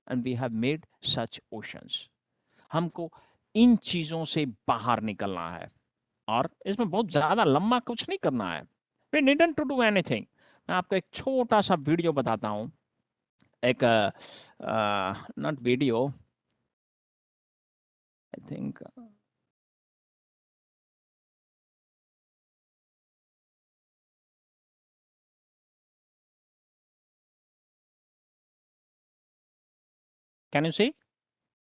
And we have made such oceans. हमको इन चीजों से बाहर निकलना है, और इसमें बहुत ज्यादा लंबा कुछ नहीं करना है। We needn't to do anything. मैं आपको एक छोटा सा वीडियो बताता हूँ, एक not video, I think, can you see?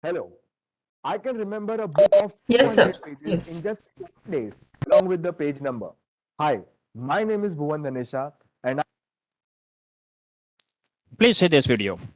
Hello. I can remember a book of Yes, sir. 200 pages Yes. in just 7 days, along with the page number. Hi, my name is Bhuvan Dhanesha, and Please see this video.ๆ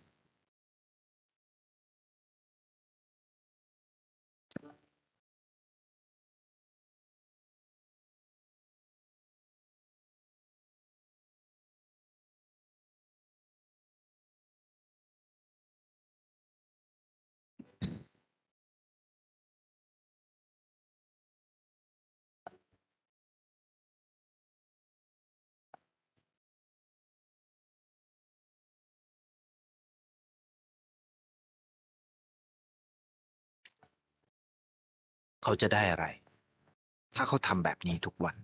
เขาจะได้อะไร ถ้าเขาทำแบบนี้ทุกวัน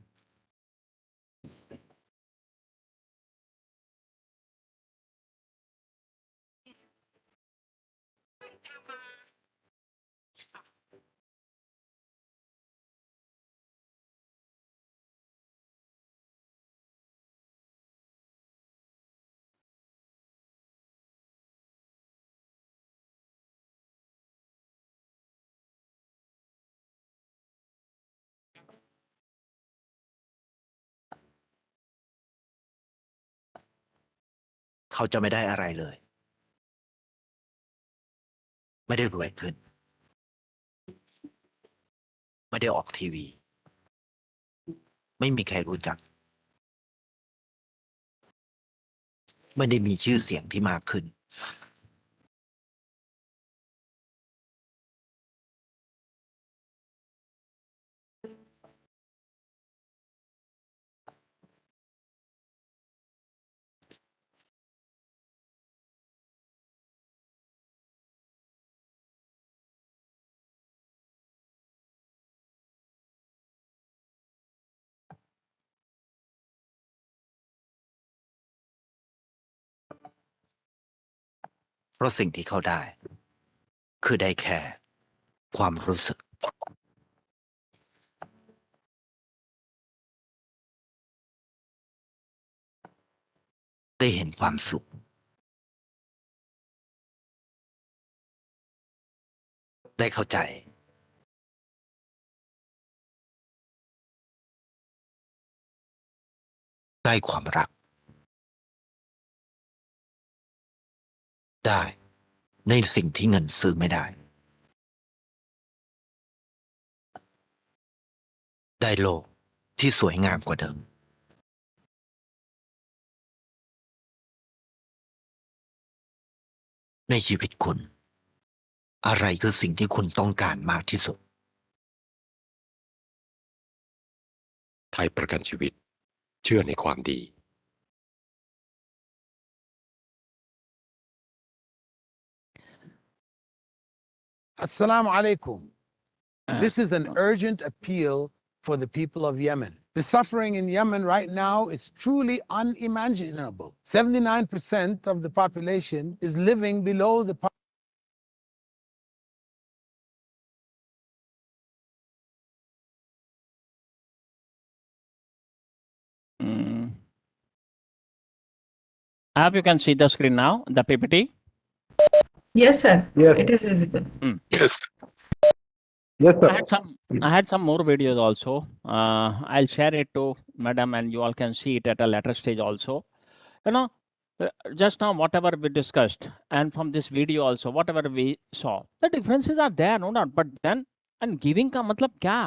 เขาจะไม่ได้อะไรเลย ไม่ได้รวยขึ้น ไม่ได้ออกทีวี ไม่มีใครรู้จัก ไม่ได้มีชื่อเสียงที่มากขึ้น เพราะสิ่งที่เขาได้ คือได้แค่ความรู้สึก ได้เห็นความสุข ได้เข้าใจ ได้ความรัก ได้ในสิ่งที่เงินซื้อไม่ได้ ได้โลกที่สวยงามกว่าเดิม ในชีวิตคุณ อะไรคือสิ่งที่คุณต้องการมากที่สุด ไทยประกันชีวิตเชื่อในความดี Assalamu alaikum. This is an urgent appeal for the people of Yemen. The suffering in Yemen right now is truly unimaginable. 79% of the population is living below the I hope you can see the screen now, the PPT. Yes, sir. Yes. It is visible. Yes. Yes, sir. I had some more videos also. I'll share it to madam, and you all can see it at a later stage also. You know, just now whatever we discussed, and from this video also, whatever we saw, the differences are there, no doubt. But then, and giving का मतलब क्या?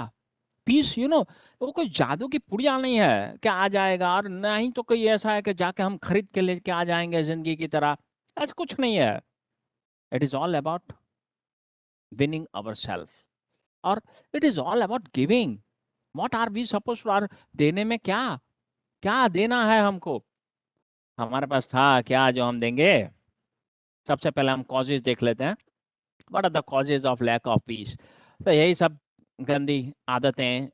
Peace, you know, वो कोई जादू की पुड़िया नहीं है कि आ जाएगा, और नहीं तो कोई ऐसा है कि जाके हम खरीद के लेके आ जाएंगे जिंदगी की तरह. ऐसा कुछ नहीं है. It is all about winning ourselves. और it is all about giving. What are we supposed to? देने में क्या देना है हमको? हमारे पास था क्या जो हम देंगे? सबसे पहले हम causes देख लेते हैं. What are the causes of lack of peace? तो यही सब गंदी आदतें,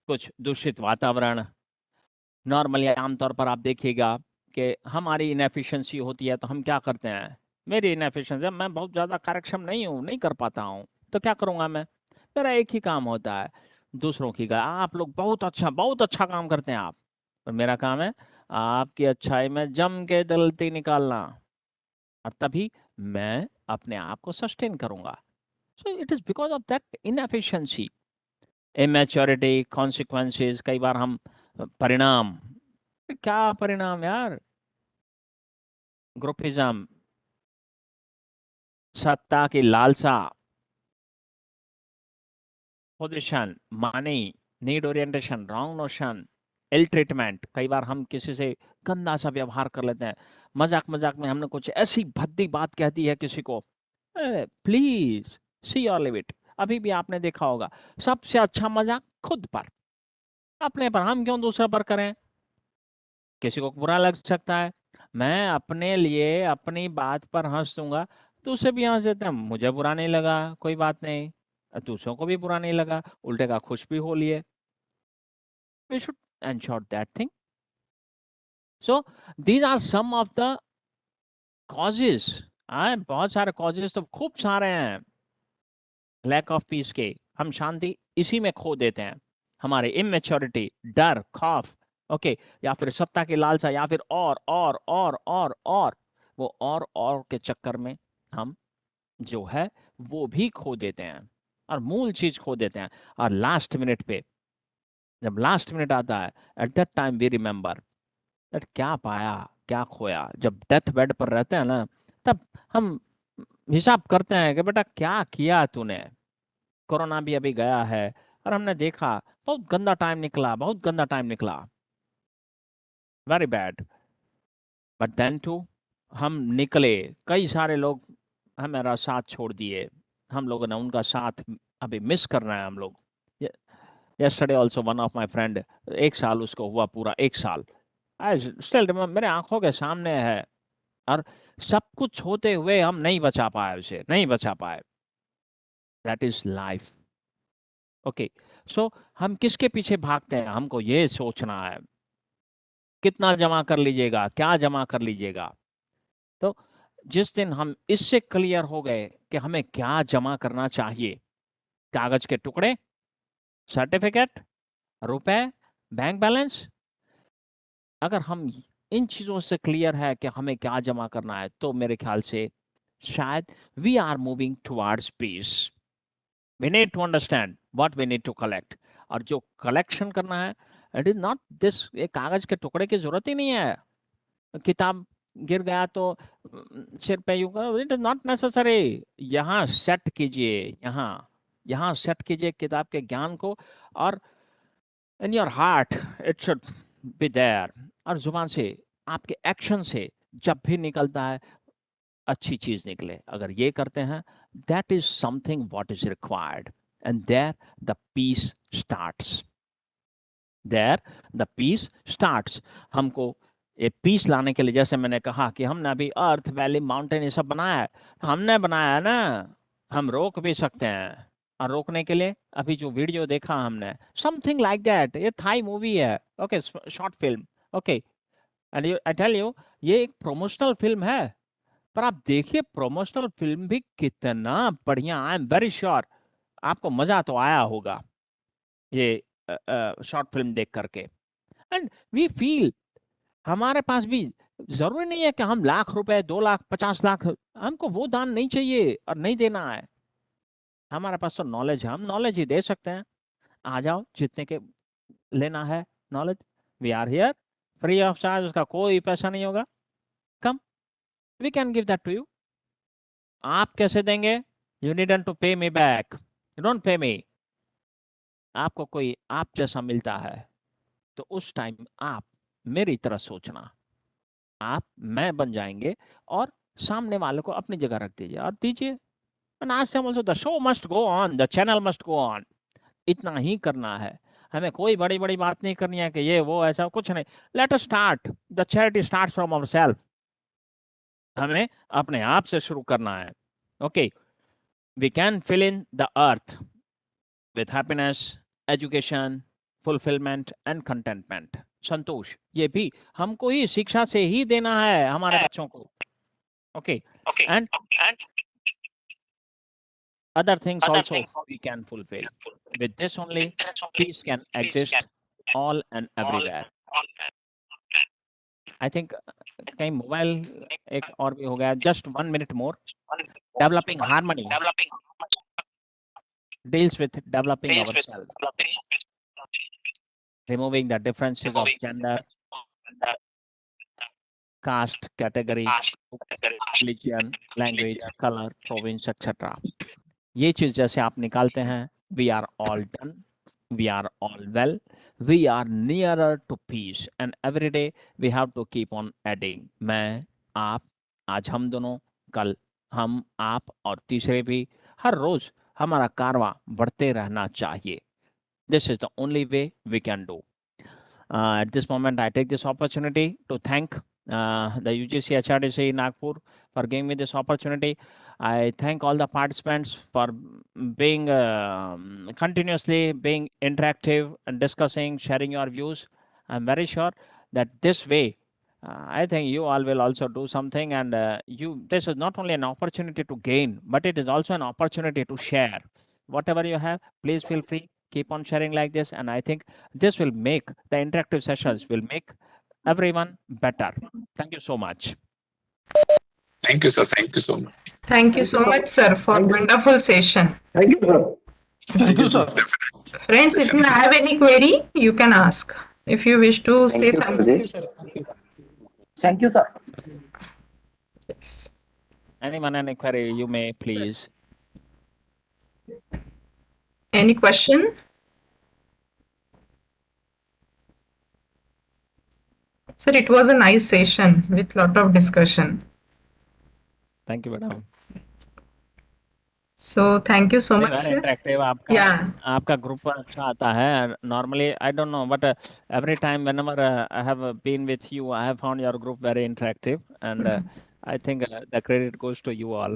कुछ दूषित वातावरण. नॉर्मली आमतौर पर आप देखिएगा कि हमारी इनएफिशिएंसी होती है तो हम क्या करते हैं? मेरी इनएफिशिएंसी, मैं बहुत ज़्यादा कार्यक्षम नहीं हूँ, नहीं कर पाता हूँ, तो क्या करूँगा मैं? मेरा एक ही काम होता है, दूसरों की आप लोग बहुत अच्छा काम करते हैं आप, और मेरा काम है आपकी अच्छाई में जम के गलती निकालना, और तभी मैं अपने आप को सस्टेन करूँगा. So it is because of that inefficiency, immaturity, consequences. कई बार हम परिणाम, क्या परिणाम यार? ग्रुपिज्म, सत्ता की लालसा, position, money, need orientation, wrong notion, ill treatment. कई बार हम किसी से गंदा सा व्यवहार कर लेते हैं. मजाक में हमने कुछ ऐसी भद्दी बात कह दी है किसी को. प्लीज सी और लिव इट. अभी भी आपने देखा होगा, सबसे अच्छा मजाक खुद पर, अपने पर. हम क्यों दूसरे पर करें? किसी को बुरा लग सकता है, मैं अपने लिए अपनी बात पर हंस दूंगा, दूसरे भी हंस देते हैं, मुझे बुरा नहीं लगा, कोई बात नहीं, दूसरों को भी बुरा नहीं लगा, उल्टे का खुश भी हो लिए. We should ensure that thing. So these are some of the causes. बहुत सारे causes तो खूब सारे हैं लैक ऑफ पीस के. हम शांति इसी में खो देते हैं. हमारे इमेच्योरिटी, डर, खौफ, ओके, या फिर सत्ता की लालसा, या फिर और वो और के चक्कर में हम जो है वो भी खो देते हैं, और मूल चीज खो देते हैं. और लास्ट मिनट पे, जब लास्ट मिनट आता है, at that time we remember that क्या पाया, क्या खोया। जब डेथ बेड पर रहते हैं ना, तब हम हिसाब करते हैं कि बेटा क्या किया तूने। कोरोना भी अभी गया है और हमने देखा बहुत गंदा टाइम निकला, बहुत गंदा टाइम निकला, very bad. But then too हम निकले, कई सारे लोग हमारा साथ छोड़ दिए, हम लोगों ने उनका साथ अभी मिस कर रहे हैं हम लोग। yesterday also one of my friend, 1 साल उसको हुआ, पूरा 1 साल। I still remember, मेरे आंखों के सामने है, और सब कुछ होते हुए हम नहीं बचा पाए उसे, नहीं बचा पाए। That is life. ओके, सो हम किसके पीछे भागते हैं, हमको ये सोचना है कितना जमा कर लीजिएगा, क्या जमा कर लीजिएगा। तो जिस दिन हम इससे क्लियर हो गए कि हमें क्या जमा करना चाहिए, कागज के टुकड़े, सर्टिफिकेट, रुपए, बैंक बैलेंस, अगर हम इन चीजों से क्लियर है कि हमें क्या जमा करना है, तो मेरे ख्याल से शायद we are moving towards peace. We need to understand what we need to collect, और जो कलेक्शन करना है, इट इज नॉट दिस, एक कागज के टुकड़े की जरूरत ही नहीं है। किताब गिर गया तो सिर पे यूं करो, इट इज नॉट नेसेसरी। यहाँ सेट कीजिए, यहाँ सेट कीजिए किताब के ज्ञान को, और in your heart it should be there. और जुबान से, आपके एक्शन से जब भी निकलता है, अच्छी चीज निकले। अगर ये करते हैं, that is something what is required, and there the peace starts, there the peace starts. हमको ये पीस लाने के लिए, जैसे मैंने कहा कि हमने अभी अर्थ, वैली, माउंटेन ये सब बनाया है, हमने बनाया है ना, हम रोक भी सकते हैं। और रोकने के लिए अभी जो वीडियो देखा हमने, समथिंग लाइक दैट, ये थाई मूवी है, okay, short film, okay, and I tell you, ये एक प्रमोशनल फिल्म है, पर आप देखिए प्रमोशनल फिल्म भी कितना बढ़िया। आई एम वेरी श्योर आपको मजा तो आया होगा ये शॉर्ट फिल्म देख करके। एंड वी फील, हमारे पास भी जरूरी नहीं है कि हम लाख रुपए, 2 लाख, 50 लाख, हमको वो दान नहीं चाहिए और नहीं देना है। हमारे पास तो नॉलेज है, हम नॉलेज ही दे सकते हैं। आ जाओ, जितने के लेना है knowledge, we are here free of charge, उसका कोई पैसा नहीं होगा। Come, we can give that to you. आप कैसे देंगे? यू नीडंट टू पे me back, you don't pay मी। आपको कोई आप जैसा मिलता है, तो उस टाइम आप मेरी तरह सोचना, आप मैं बन जाएंगे, और सामने वाले को अपनी जगह रख दीजिए और दीजिए। And ask them also, the show must go on, the channel must go on. इतना ही करना है, हमें कोई बड़ी बड़ी बात नहीं करनी है कि ये वो ऐसा कुछ नहीं। Let us start, the charity starts from ourselves. हमें अपने आप से शुरू करना है। Okay, we can fill in the earth with happiness, education, fulfillment and contentment. संतोष, ये भी हमको ही शिक्षा से ही देना है हमारे बच्चों को। Okay, and other things also we can fulfill. With this only, peace can exist all and everywhere. I think कहीं मोबाइल एक और भी हो गया, just 1 minute more. Developing harmony deals with developing ourselves, removing the differences of gender, caste, category, religion, language, color, province, etc. ये चीज जैसे आप निकालते हैं, we are all done, we are all well, we are nearer to peace, and every day we have to keep on adding. मैं, आप, आज हम दोनों, कल हम, आप और तीसरे भी, हर रोज हमारा कारवां बढ़ते रहना चाहिए। This is the only way we can do. At this moment, I take this opportunity to thank the UGC HRDC Nagpur for giving me this opportunity. I thank all the participants for being continuously being interactive and discussing, sharing your views. I'm very sure that this way, I think you all will also do something, and this is not only an opportunity to gain, but it is also an opportunity to share. Whatever you have, please feel free, keep on sharing like this, and I think this will make the interactive sessions will make everyone better. Thank you so much. Thank you, sir. Thank you so much. Thank you so much, sir, for wonderful session. Thank you, sir. Thank you, sir. Friends, if you have any query, you can ask. If you wish to say something. Thank you, sir. Yes. Anyone, any query, you may please. Any question? Sir, it was a nice session with lot of discussion. Thank you, madam. So thank you so much, Very sir. interactive. आपका group अच्छा आता है. Normally, I don't know, but every time whenever I have been with you, I have found your group very interactive, and I think the credit goes to you all.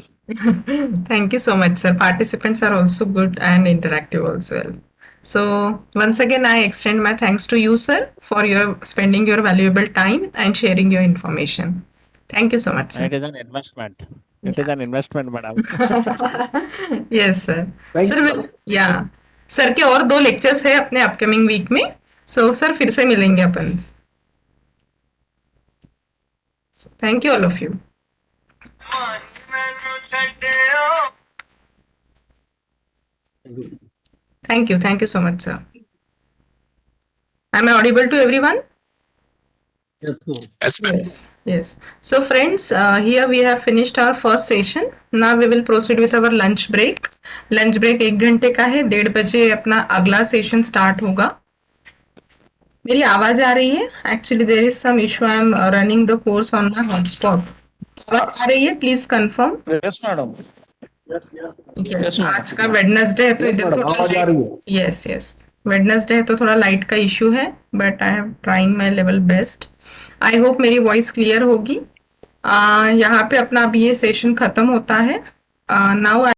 Thank you so much, sir. Participants are also good and interactive as well. So once again, I extend my thanks to you, sir, for your spending your valuable time and sharing your information. Thank you so much, sir. It is an investment. It is an investment, madam. Yes, sir. Thank Sir, yeah. Sir के और 2 लेक्चर्स है अपने अपकमिंग वीक में. सो सर फिर से मिलेंगे अपन. Thank you all of you. Thank you so much, sir. Am I audible to everyone? Yes, sir. Yes. So friends, here we have finished our first session. Now we will proceed with our lunch break. Lunch break 1 घंटे का है. 1:30 बजे अपना अगला सेशन स्टार्ट होगा. मेरी आवाज आ रही है? Actually there is some issue. I am running the course on my hotspot. आवाज आ रही है? Please confirm. Yes, madam. Yes, आज का वेडनेसडे है तो इधर थोड़ा यस वेडनेसडे है तो थोड़ा लाइट का इशू है, but I have trying my level best. I hope मेरी वॉइस क्लियर होगी. यहाँ पे अपना अभी ये सेशन खत्म होता है. नाउ